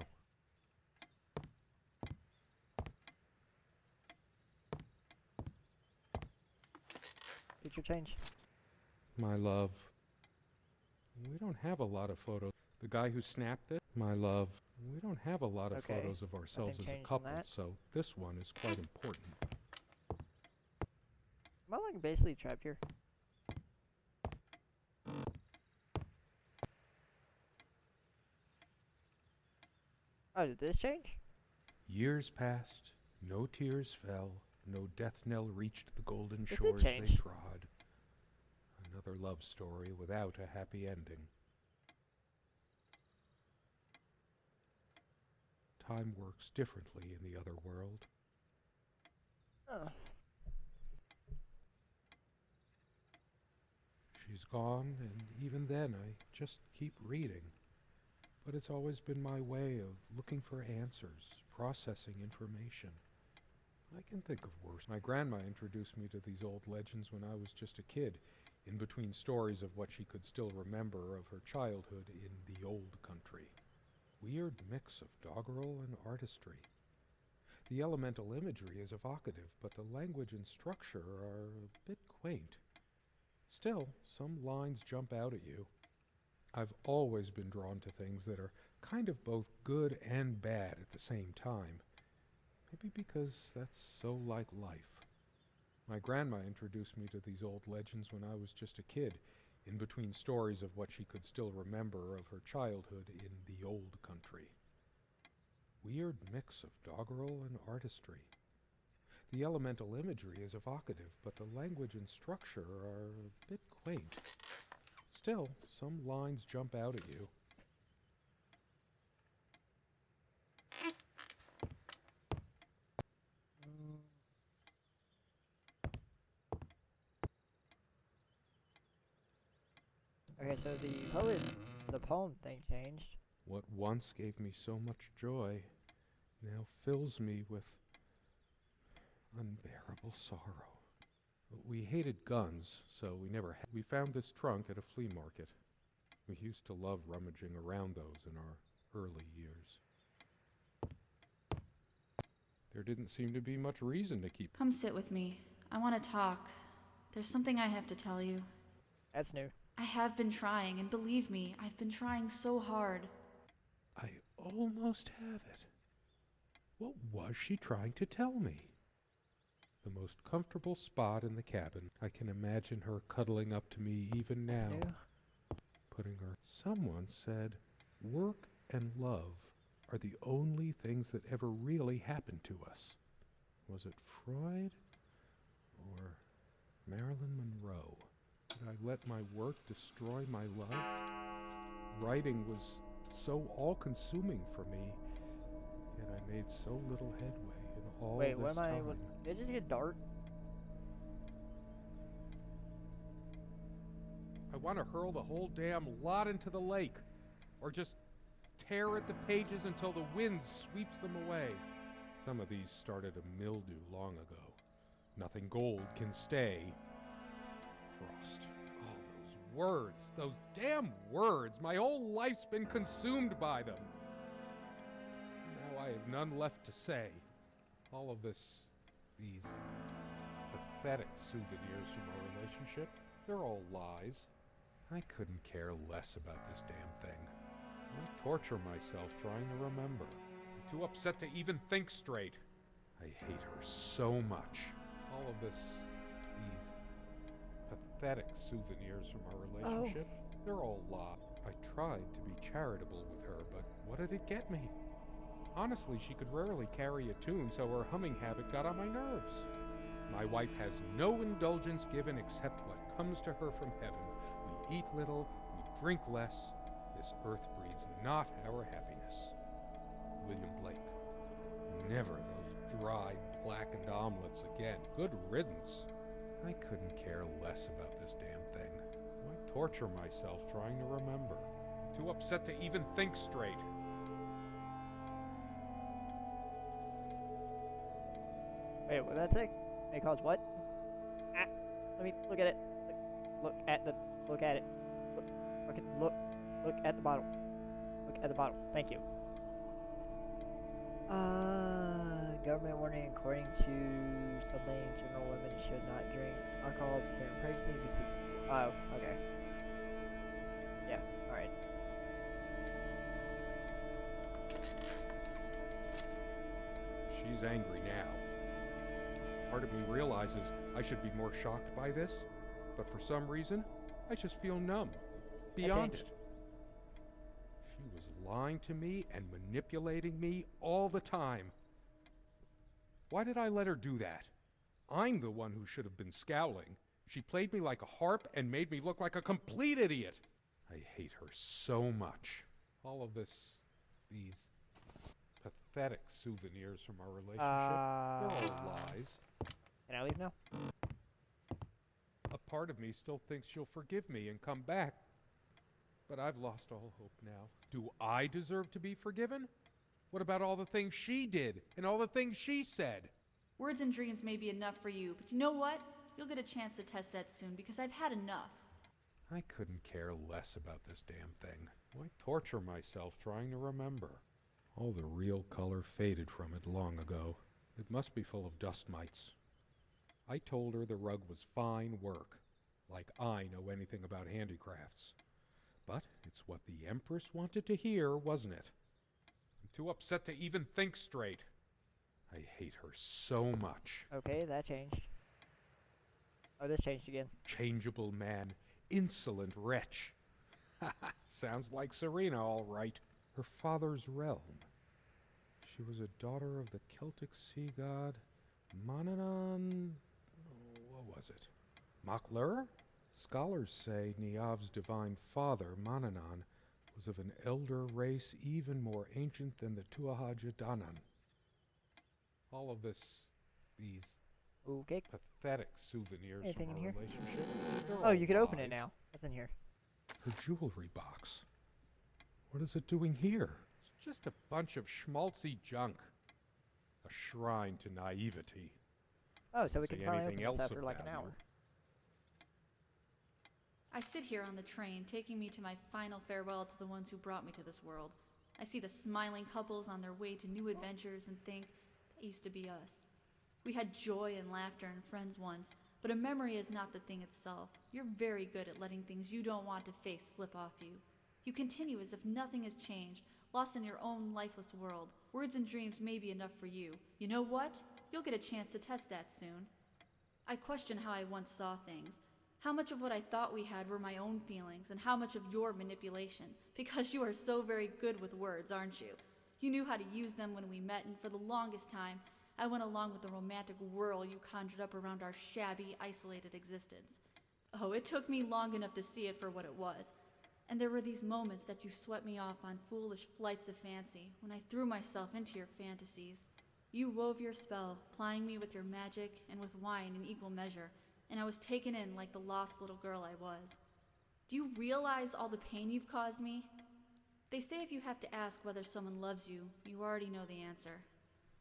Picture change. My love. We don't have a lot of photos. The guy who snapped it, my love. We don't have a lot of Okay, photos of ourselves as nothing a changed on couple, that. so this one is quite important. Am I like basically trapped here? Oh, did this change? Years passed, no tears fell, no death knell reached the golden This did shores they change. trod. Another love story without a happy ending. Time works differently in the other world. Oh. She's gone, and even then I just keep reading. But it's always been my way of looking for answers, processing information. I can think of worse. My grandma introduced me to these old legends when I was just a kid, in between stories of what she could still remember of her childhood in the old country. Weird mix of doggerel and artistry. The elemental imagery is evocative, but the language and structure are a bit quaint. Still, some lines jump out at you. I've always been drawn to things that are kind of both good and bad at the same time. Maybe because that's so like life. My grandma introduced me to these old legends when I was just a kid, in between stories of what she could still remember of her childhood in the old country. Weird mix of doggerel and artistry. The elemental imagery is evocative, but the language and structure are a bit quaint. Still, some lines jump out at you. Okay, so the poem thing changed. What once gave me so much joy now fills me with unbearable sorrow. We hated guns, so we never had. We found this trunk at a flea market. We used to love rummaging around those in our early years. There didn't seem to be much reason to keep. Come sit with me. I want to talk. There's something I have to tell you. That's new. I have been trying, and believe me, I've been trying so hard. I almost have it. What was she trying to tell me? The most comfortable spot in the cabin. I can imagine her cuddling up to me even now. That's new. Putting her. Someone said, work and love are the only things that ever really happened to us. Was it Freud or Marilyn Monroe? Did I let my work destroy my life? Writing was so all-consuming for me, yet I made so little headway in all Wait, this what am I? time. Did it just get dark? I want to hurl the whole damn lot into the lake, or just tear at the pages until the wind sweeps them away. Some of these started a mildew long ago. Nothing gold can stay. Frost. All those words, those damn words. My whole life's been consumed by them. Now I have none left to say. All of these pathetic souvenirs from our relationship, they're all lies. I couldn't care less about this damn thing. I torture myself trying to remember. I'm too upset to even think straight. I hate her so much. All of these pathetic souvenirs from our relationship, they're all lies. I tried to be charitable with her, but what did it get me? Honestly, she could rarely carry a tune, so her humming habit got on my nerves. My wife has no indulgence given except what comes to her from heaven. We eat little, we drink less. This earth breeds not our happiness. William Blake. Never those dry, blackened omelets again. Good riddance. I couldn't care less about this damn thing. I torture myself trying to remember. Too upset to even think straight. Wait, what did that say? May cause what? Ah, let me look at it. Look at it. Look at the bottle. Look at the bottle. Thank you. Government warning according to something, general women should not drink alcohol during pregnancy. Oh, okay. Yeah, alright. She's angry now. Part of me realizes I should be more shocked by this, but for some reason, I just feel numb. Beyond it. She was lying to me and manipulating me all the time. Why did I let her do that? I'm the one who should have been scowling. She played me like a harp and made me look like a complete idiot. I hate her so much. All of these pathetic souvenirs from our relationship, they're all lies. Can I leave now? A part of me still thinks she'll forgive me and come back. But I've lost all hope now. Do I deserve to be forgiven? What about all the things she did and all the things she said? Words and dreams may be enough for you, but you know what? You'll get a chance to test that soon because I've had enough. I couldn't care less about this damn thing. Why torture myself trying to remember? All the real color faded from it long ago. It must be full of dust mites. I told her the rug was fine work, like I know anything about handicrafts. But it's what the Empress wanted to hear, wasn't it? I'm too upset to even think straight. I hate her so much. Okay, that changed. Oh, this changed again. Changeable man, insolent wretch. Sounds like Serena, all right. Her father's realm. She was a daughter of the Celtic sea god Manannán. What was it? Maclur? Scholars say Niamh's divine father, Manannán, was of an elder race even more ancient than the Tuatha Danann. All of these Okay. pathetic souvenirs Anything from in our here? relationship. they're Oh, all you could open it lies. now. What's in here? Her jewelry box. What is it doing here? It's just a bunch of schmaltzy junk. A shrine to naivety. Oh, so we Say can finally anything open this else after of like an value. hour. I sit here on the train, taking me to my final farewell to the ones who brought me to this world. I see the smiling couples on their way to new adventures and think, That used to be us. We had joy and laughter and friends once, but a memory is not the thing itself. You're very good at letting things you don't want to face slip off you. You continue as if nothing has changed, lost in your own lifeless world. Words and dreams may be enough for you. You know what? You'll get a chance to test that soon. I question how I once saw things. How much of what I thought we had were my own feelings, and how much of your manipulation, because you are so very good with words, aren't you? You knew how to use them when we met, and for the longest time, I went along with the romantic whirl you conjured up around our shabby, isolated existence. Oh, it took me long enough to see it for what it was. And there were these moments that you swept me off on foolish flights of fancy, when I threw myself into your fantasies. You wove your spell, plying me with your magic and with wine in equal measure, and I was taken in like the lost little girl I was. Do you realize all the pain you've caused me? They say if you have to ask whether someone loves you, you already know the answer.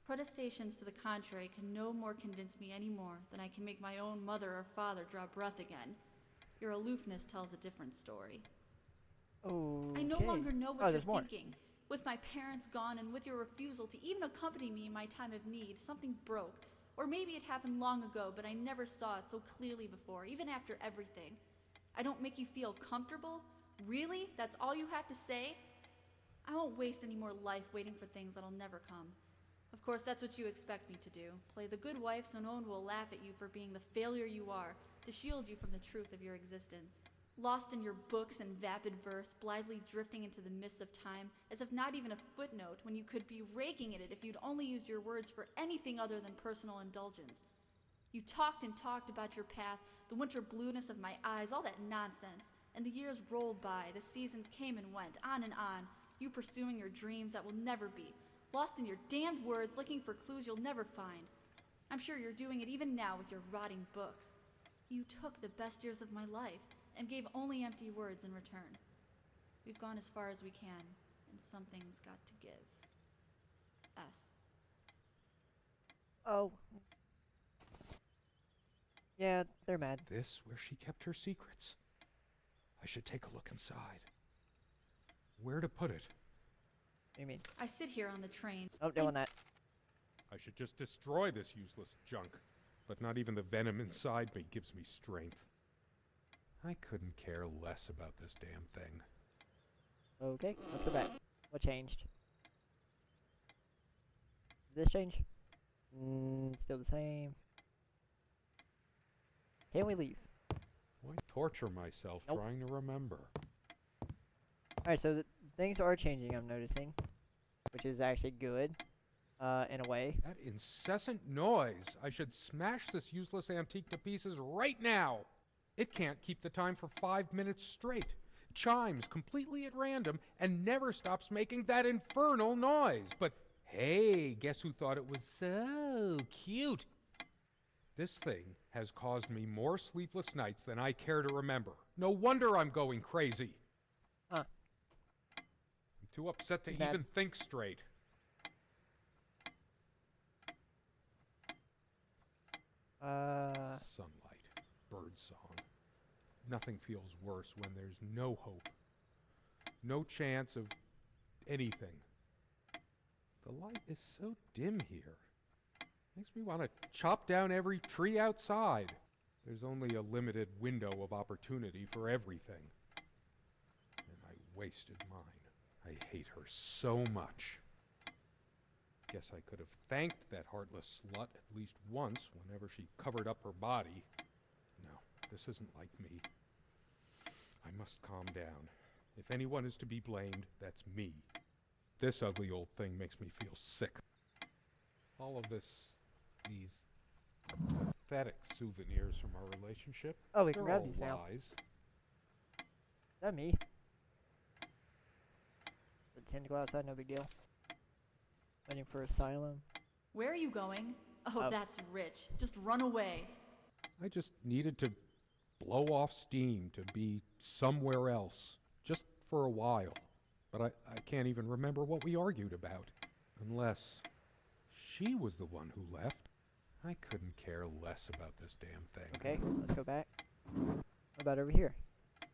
Protestations to the contrary can no more convince me any more than I can make my own mother or father draw breath again. Your aloofness tells a different story. Okay. I no longer know what you're there's more. thinking. With my parents gone and with your refusal to even accompany me in my time of need, something broke. Or maybe it happened long ago, but I never saw it so clearly before, even after everything. I don't make you feel comfortable? Really? That's all you have to say? I won't waste any more life waiting for things that'll never come. Of course, that's what you expect me to do. Play the good wife so no one will laugh at you for being the failure you are, to shield you from the truth of your existence. Lost in your books and vapid verse, blithely drifting into the mists of time, as if not even a footnote when you could be raking at it if you'd only used your words for anything other than personal indulgence. You talked and talked about your path, the winter blueness of my eyes, all that nonsense. And the years rolled by, the seasons came and went, on and on, you pursuing your dreams that will never be, lost in your damned words, looking for clues you'll never find. I'm sure you're doing it even now with your rotting books. You took the best years of my life, and gave only empty words in return. We've gone as far as we can, and something's got to give. S. Oh. Yeah, they're mad. Is this where she kept her secrets? I should take a look inside. Where to put it? What do you mean? I sit here on the train. Oh, doing that. I should just destroy this useless junk. But not even the venom inside me gives me strength. I couldn't care less about this damn thing. Okay, let's go back. What changed? Did this change? Still the same. Can we leave? Why torture myself Nope. trying to remember? Alright, so things are changing, I'm noticing. Which is actually good. In a way. That incessant noise! I should smash this useless antique to pieces right now! It can't keep the time for 5 minutes straight. Chimes completely at random and never stops making that infernal noise. But hey, guess who thought it was so cute? This thing has caused me more sleepless nights than I care to remember. No wonder I'm going crazy. Huh. I'm too upset to Is that- even think straight. Sunlight, birdsong. Nothing feels worse when there's no hope. No chance of anything. The light is so dim here. Makes me want to chop down every tree outside. There's only a limited window of opportunity for everything. And I wasted mine. I hate her so much. Guess I could have thanked that heartless slut at least once whenever she covered up her body. No, this isn't like me. I must calm down. If anyone is to be blamed, that's me. This ugly old thing makes me feel sick. All of these pathetic souvenirs from our relationship, Oh, we can they're grab all these now. lies. Is that me? Pretend to go outside, no big deal. Waiting for asylum. Where are you going? Oh, Oh. that's rich. Just run away. I just needed to blow off steam to be somewhere else, just for a while. But I can't even remember what we argued about. Unless she was the one who left. I couldn't care less about this damn thing. Okay, let's go back. What about over here?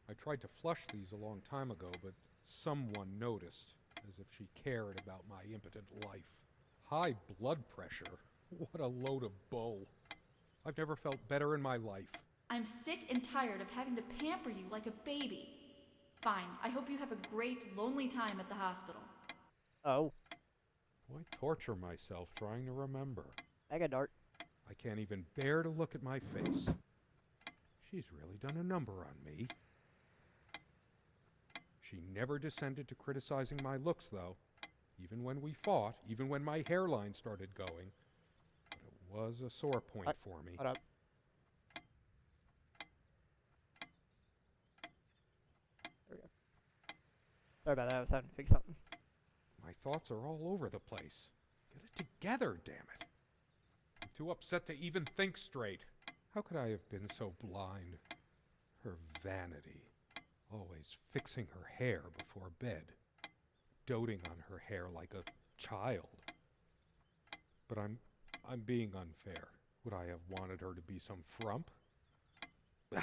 I tried to flush these a long time ago, but someone noticed, as if she cared about my impotent life. high blood pressure. What a load of bull. I've never felt better in my life. I'm sick and tired of having to pamper you like a baby. Fine, I hope you have a great, lonely time at the hospital. Oh, Why torture myself trying to remember? I got Dart. I can't even bear to look at my face. She's really done a number on me. She never descended to criticizing my looks, though. Even when we fought, even when my hairline started going. But it was a sore point for me. Hold up. There we go. Sorry about that, I was having to fix something. My thoughts are all over the place. Get it together, damn it. I'm too upset to even think straight. How could I have been so blind? Her vanity. Always fixing her hair before bed. Doting on her hair like a child. But I'm being unfair. Would I have wanted her to be some frump? I'm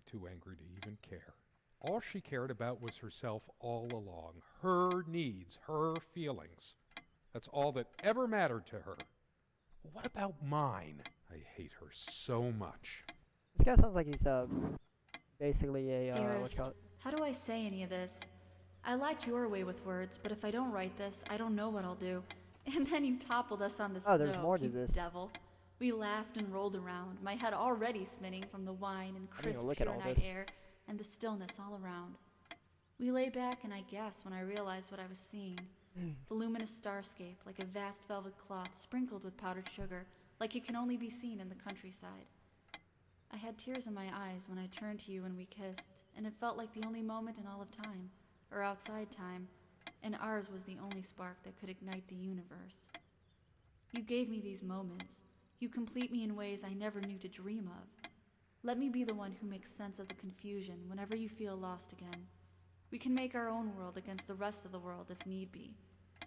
too angry to even care. All she cared about was herself all along. Her needs, her feelings. That's all that ever mattered to her. What about mine? I hate her so much. This guy sounds like he's basically a what you Dearest, call it? how do I say any of this? I like your way with words, but if I don't write this, I don't know what I'll do. And then you toppled us on the Oh, snow, there's more to you this. devil. We laughed and rolled around, my head already spinning from the wine and I didn't crisp even look at pure all night this. air and the stillness all around. We lay back and I gasped when I realized what I was seeing. The luminous starscape, like a vast velvet cloth sprinkled with powdered sugar, like it can only be seen in the countryside. I had tears in my eyes when I turned to you and we kissed, and it felt like the only moment in all of time, or outside time, and ours was the only spark that could ignite the universe. You gave me these moments. You complete me in ways I never knew to dream of. Let me be the one who makes sense of the confusion whenever you feel lost again. We can make our own world against the rest of the world if need be.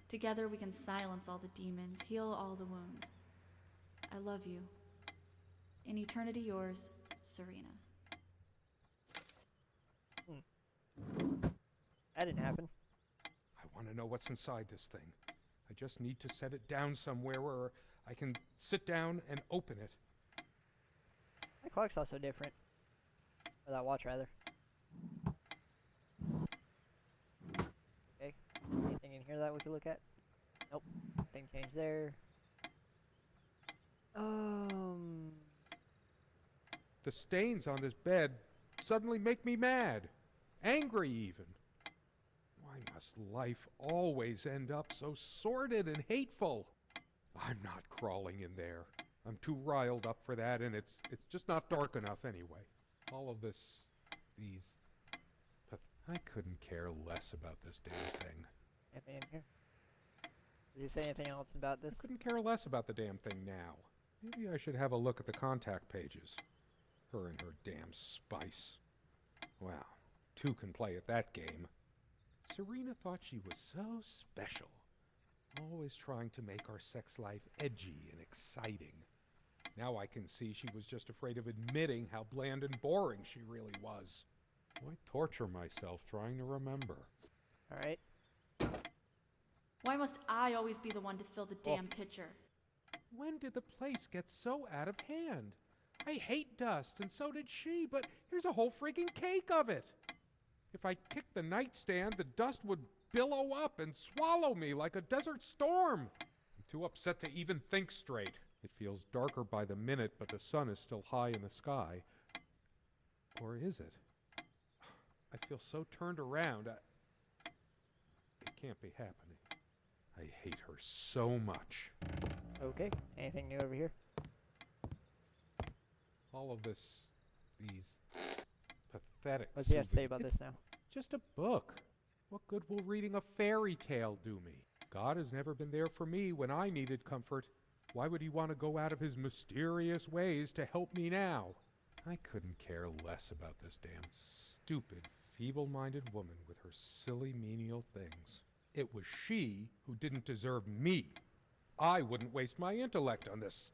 Together we can silence all the demons, heal all the wounds. I love you. In eternity yours, Serena. That didn't happen. I want to know what's inside this thing. I just need to set it down somewhere where I can sit down and open it. That clock's also different. Or that watch, rather. Okay. Anything in here that we could look at? Nope. Nothing changed there. The stains on this bed suddenly make me mad. Angry, even. Why must life always end up so sordid and hateful? I'm not crawling in there. I'm too riled up for that, and it's just not dark enough anyway. All of this, I couldn't care less about this damn thing. Anything in here? Does he say anything else about this? I couldn't care less about the damn thing now. Maybe I should have a look at the contact pages. Her and her damn spice. Wow, two can play at that game. Serena thought she was so special. Always trying to make our sex life edgy and exciting. Now I can see she was just afraid of admitting how bland and boring she really was. Why torture myself trying to remember? Alright. Why must I always be the one to fill the damn pitcher? When did the place get so out of hand? I hate dust, and so did she, but here's a whole freaking cake of it. If I kicked the nightstand, the dust would billow up and swallow me like a desert storm. I'm too upset to even think straight. It feels darker by the minute, but the sun is still high in the sky. Or is it? I feel so turned around. It can't be happening. I hate her so much. Okay. Anything new over here? All of this, these pathetic. What do you have to say soothing- about It's this now? just a book. What good will reading a fairy tale do me? God has never been there for me when I needed comfort. Why would he want to go out of his mysterious ways to help me now? I couldn't care less about this damn stupid, feeble-minded woman with her silly menial things. It was she who didn't deserve me. I wouldn't waste my intellect on this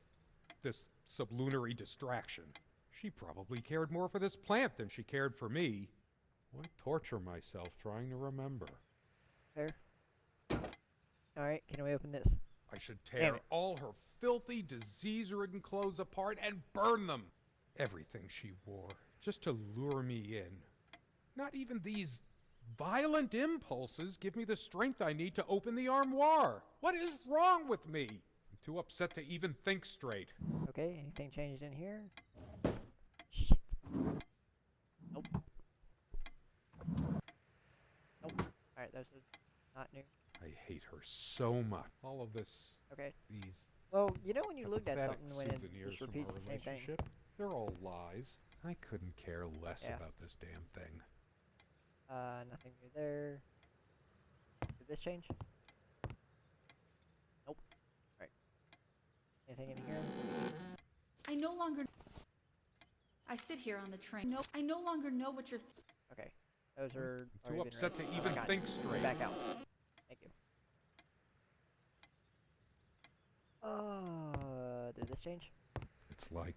sublunary distraction. She probably cared more for this plant than she cared for me. Why torture myself trying to remember? Fair. Alright, can we open this? I should Damn tear it. all her filthy, disease-ridden clothes apart and burn them. Everything she wore, just to lure me in. Not even these violent impulses give me the strength I need to open the armoire. What is wrong with me? I'm too upset to even think straight. Okay, anything changed in here? Shit. Nope. Nope. Alright, that's not new. I hate her so much. All of this, Okay. these Well, you know when you looked at pathetic something when it souvenirs just from repeats our the same thing? relationship, they're all lies. I couldn't care less Yeah. about this damn thing. Nothing new there. Did this change? Nope. Alright. Anything in here? I no longer. I sit here on the train. No, I no longer know what you're. Okay. Those are I'm too already been upset read. to Oh my even God. think straight. Back out. Thank you. Did this change? It's like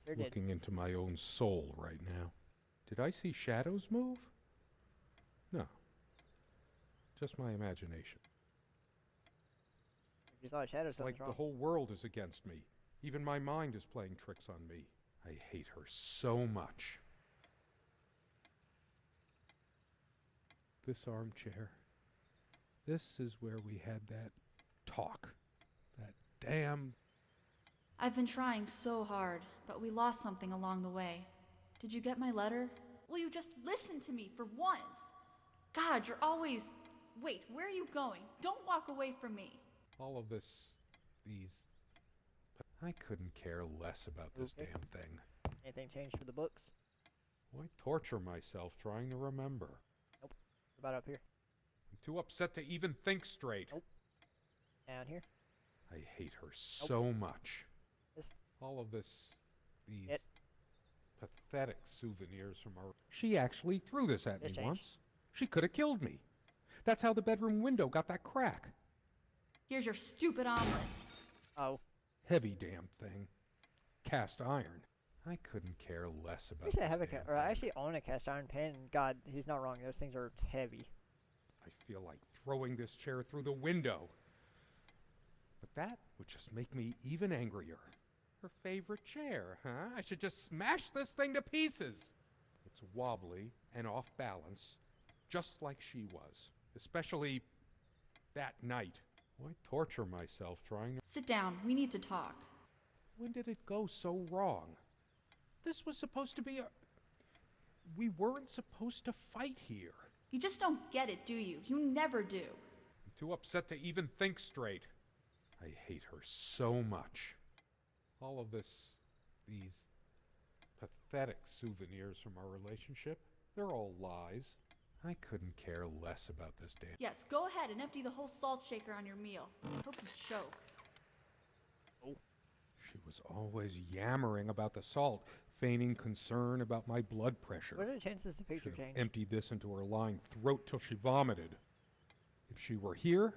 Sure did. looking into my own soul right now. Did I see shadows move? No. Just my imagination. If you saw a shadow, It's like something's the wrong. whole world is against me. Even my mind is playing tricks on me. I hate her so much. This armchair. This is where we had that talk. That damn... I've been trying so hard, but we lost something along the way. Did you get my letter? Will you just listen to me for once? God, you're always. Wait, where are you going? Don't walk away from me. all of this... these... I couldn't care less about this Okay. damn thing. Anything changed for the books? Why torture myself trying to remember? What about up here? I'm too upset to even think straight. Nope. Down here? I hate her so much. This? All of this... these... It. pathetic souvenirs from our... She actually threw this at This me changed. once. She could have killed me. That's how the bedroom window got that crack. Here's your stupid omelet. Oh. Heavy damn thing. Cast iron. I couldn't care less about Actually, I this have a damn or I thing. actually own a cast iron pan. God, he's not wrong. Those things are heavy. I feel like throwing this chair through the window. But that would just make me even angrier. Her favorite chair, huh? I should just smash this thing to pieces. It's wobbly and off balance, just like she was. Especially that night. Why torture myself trying to... Sit down, we need to talk. When did it go so wrong? This was supposed to be a... We weren't supposed to fight here. You just don't get it, do you? You never do. I'm too upset to even think straight. I hate her so much. All of this... these... pathetic souvenirs from our relationship, they're all lies. I couldn't care less about this damn... Yes, go ahead and empty the whole salt shaker on your meal. I hope you choke. She was always yammering about the salt, feigning concern about my blood pressure. What are the chances the picture Should have changed? emptied this into her lying throat till she vomited. If she were here,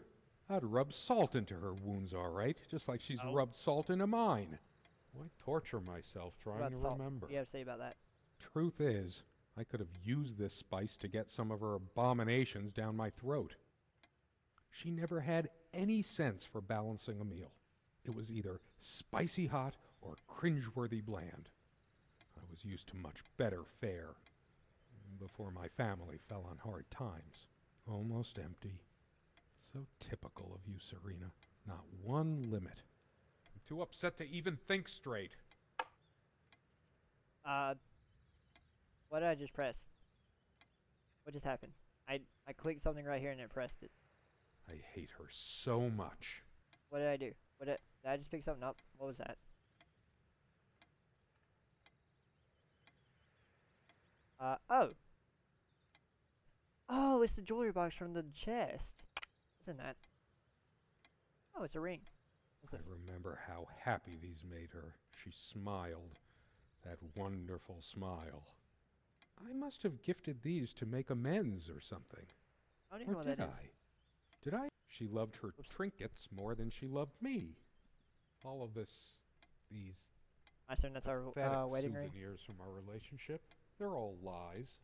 I'd rub salt into her wounds, all right, just like she's Oh. rubbed salt into mine. Why torture myself What trying to about salt? remember? What do you have to say about that? Truth is, I could have used this spice to get some of her abominations down my throat. She never had any sense for balancing a meal. It was either spicy hot or cringeworthy bland. I was used to much better fare before my family fell on hard times. Almost empty. So typical of you, Serena. Not one limit. I'm too upset to even think straight. What did I just press? What just happened? I clicked something right here and it pressed it. I hate her so much. What did I do? Did I just pick something up? What was that? Oh. Oh, it's the jewelry box from the chest. What's in that? Oh, it's a ring. What's I this? remember how happy these made her. She smiled. That wonderful smile. I must have gifted these to make amends or something. I don't even know Or what did that is. I? Did I? She loved her trinkets more than she loved me. All of this, these I assume that's our pathetic wedding ring. souvenirs from our relationship, they're all lies.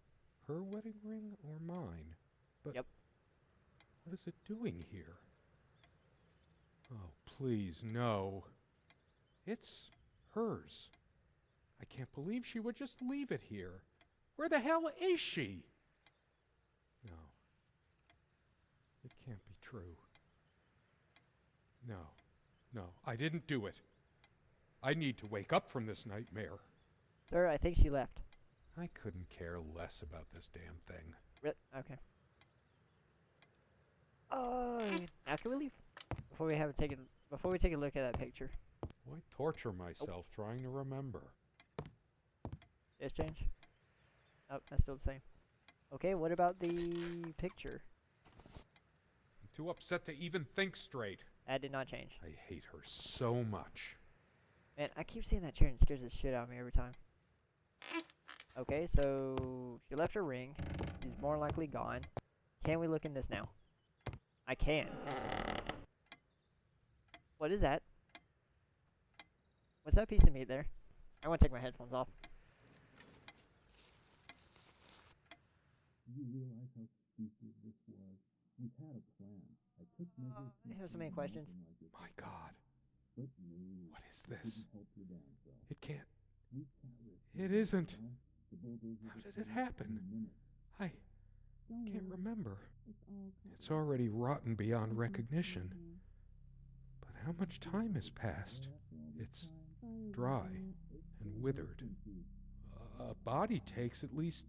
Her wedding ring or mine? But Yep. what is it doing here? Oh, please, no. It's hers. I can't believe she would just leave it here. Where the hell is she? No. It can't be true. No. No, I didn't do it. I need to wake up from this nightmare. Sir, I think she left. I couldn't care less about this damn thing. Okay. Now can we leave? Before we take a look at that picture. Why torture myself trying to remember? This change? Oh, that's still the same. Okay, what about the picture? I'm too upset to even think straight. That did not change. I hate her so much. Man, I keep seeing that chair and it scares the shit out of me every time. Okay, so she left her ring. She's more likely gone. Can we look in this now? I can. What is that? What's that piece of meat there? I want to take my headphones off. Do you realize how stupid this was? We had a plan. I took measures to I have so many questions. My God. But no, What is this? couldn't help your damn self. It can't. We can't risk It isn't. now. The bulldozers How are did it coming happen? any minute. I Don't can't worry, remember. it's all It's already rotten beyond covered. recognition. But how much time has passed? It's dry and withered. A body takes at least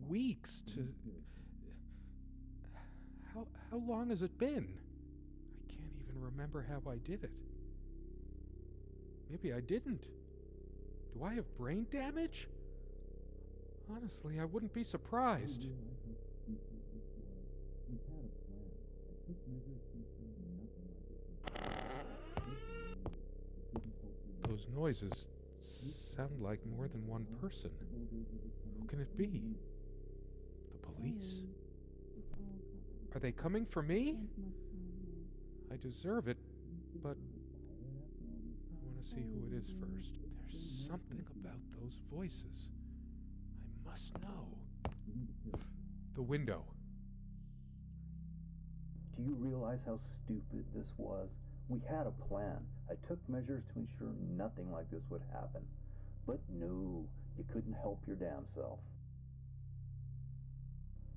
weeks to... How long has it been? I can't even remember how I did it. Maybe I didn't. Do I have brain damage? Honestly, I wouldn't be surprised. Those noises sound like more than one person. Who can it be? The police? Are they coming for me? I deserve it, but I want to see who it is first. There's something about those voices. I must know. The window. Do you realize how stupid this was? We had a plan. I took measures to ensure nothing like this would happen. But no, you couldn't help your damn self.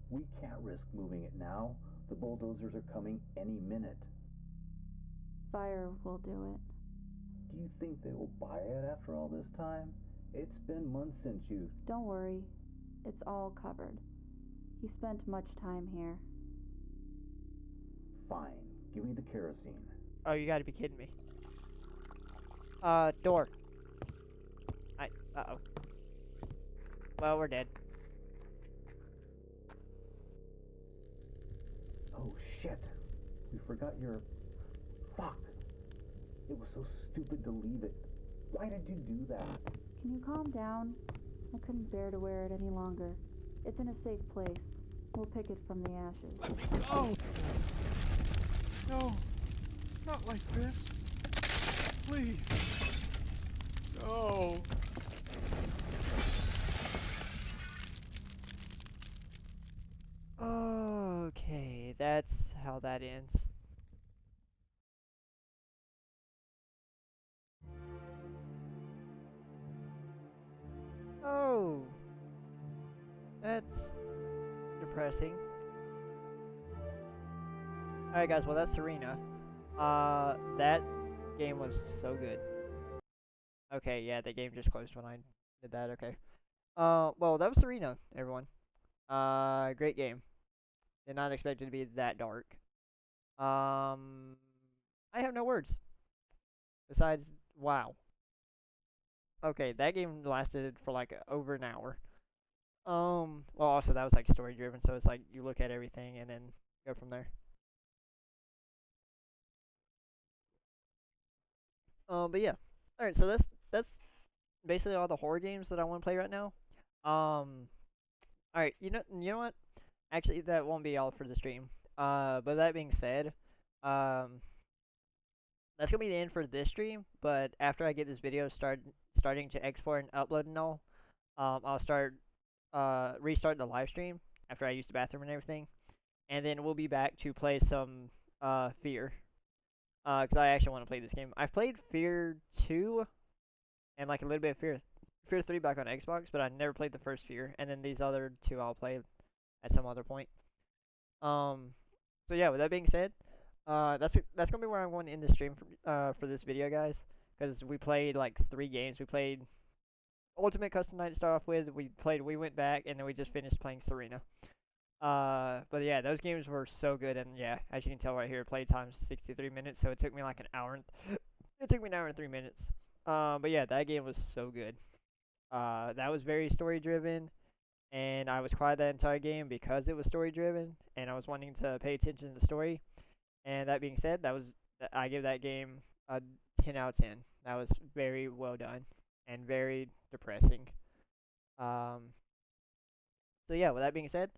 We can't risk moving it now. The bulldozers are coming any minute. Fire will do it. Do you think they will buy it after all this time? It's been months since you... Don't worry, it's all covered. He spent much time here. Fine, give me the kerosene. Oh, you gotta be kidding me. Door. Uh-oh. Well, we're dead. Oh shit, we forgot your... Fuck. It was so stupid to leave it. Why did you do that? Can you calm down? I couldn't bear to wear it any longer. It's in a safe place. We'll pick it from the ashes. Let me go! No, not like this. Please. No. Okay, that's how that ends. Oh, that's depressing. Alright guys, well that's Serena. That game was so good. Okay, yeah, the game just closed when I did that, okay. Well that was Serena, everyone. Great game. Did not expect it to be that dark. I have no words. Besides, wow. Okay, that game lasted for like over an hour. Well also that was like story driven, so it's like you look at everything and then go from there. But yeah. Alright, so that's basically all the horror games that I want to play right now. Alright, you know what? Actually, that won't be all for the stream. But that being said, that's gonna be the end for this stream. But after I get this video starting to export and upload and all, I'll restart the live stream after I use the bathroom and everything, and then we'll be back to play some Fear. Because I actually want to play this game. I've played Fear 2 and like a little bit of Fear 3 back on Xbox, but I never played the first Fear. And then these other two I'll play at some other point. So yeah, with that being said, that's gonna be where I'm going to end the stream for this video, guys. Because we played like 3 games. We played Ultimate Custom Night to start off with. We went back, and then we just finished playing Serena. But yeah, those games were so good, and yeah, as you can tell right here, play time's 63 minutes, so it took me like an hour. It took me an hour and 3 minutes. But yeah, that game was so good. That was very story driven, and I was quiet that entire game because it was story driven, and I was wanting to pay attention to the story. And that being said, I give that game a 10 out of 10. That was very well done and very depressing. So yeah, with that being said,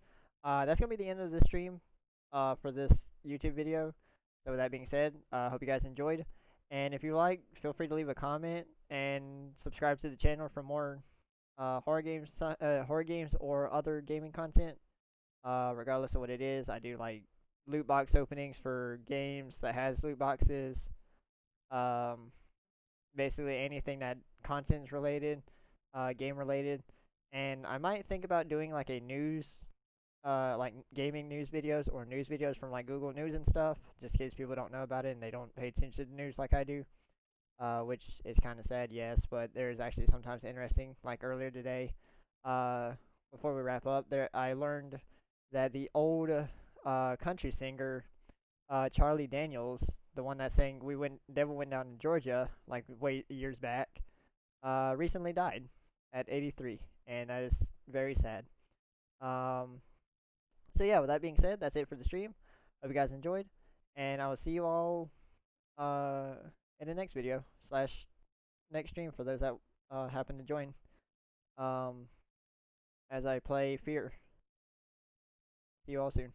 that's gonna be the end of the stream for this YouTube video. So with that being said, I hope you guys enjoyed. And if you like, feel free to leave a comment and subscribe to the channel for more horror games or other gaming content. Regardless of what it is, I do like loot box openings for games that has loot boxes. Basically anything that content's related, game related. And I might think about doing like a news, like gaming news videos or news videos from like Google News and stuff, just in case people don't know about it and they don't pay attention to news like I do. Which is kind of sad, yes, but there's actually sometimes interesting. Like earlier today, before we wrap up, I learned that the old country singer, Charlie Daniels, the one that sang "Devil Went Down in Georgia" like way years back, recently died at 83, and that is very sad. So yeah, with that being said, that's it for the stream. Hope you guys enjoyed, and I will see you all in the next video / next stream for those that happen to join. As I play Fear. See you all soon.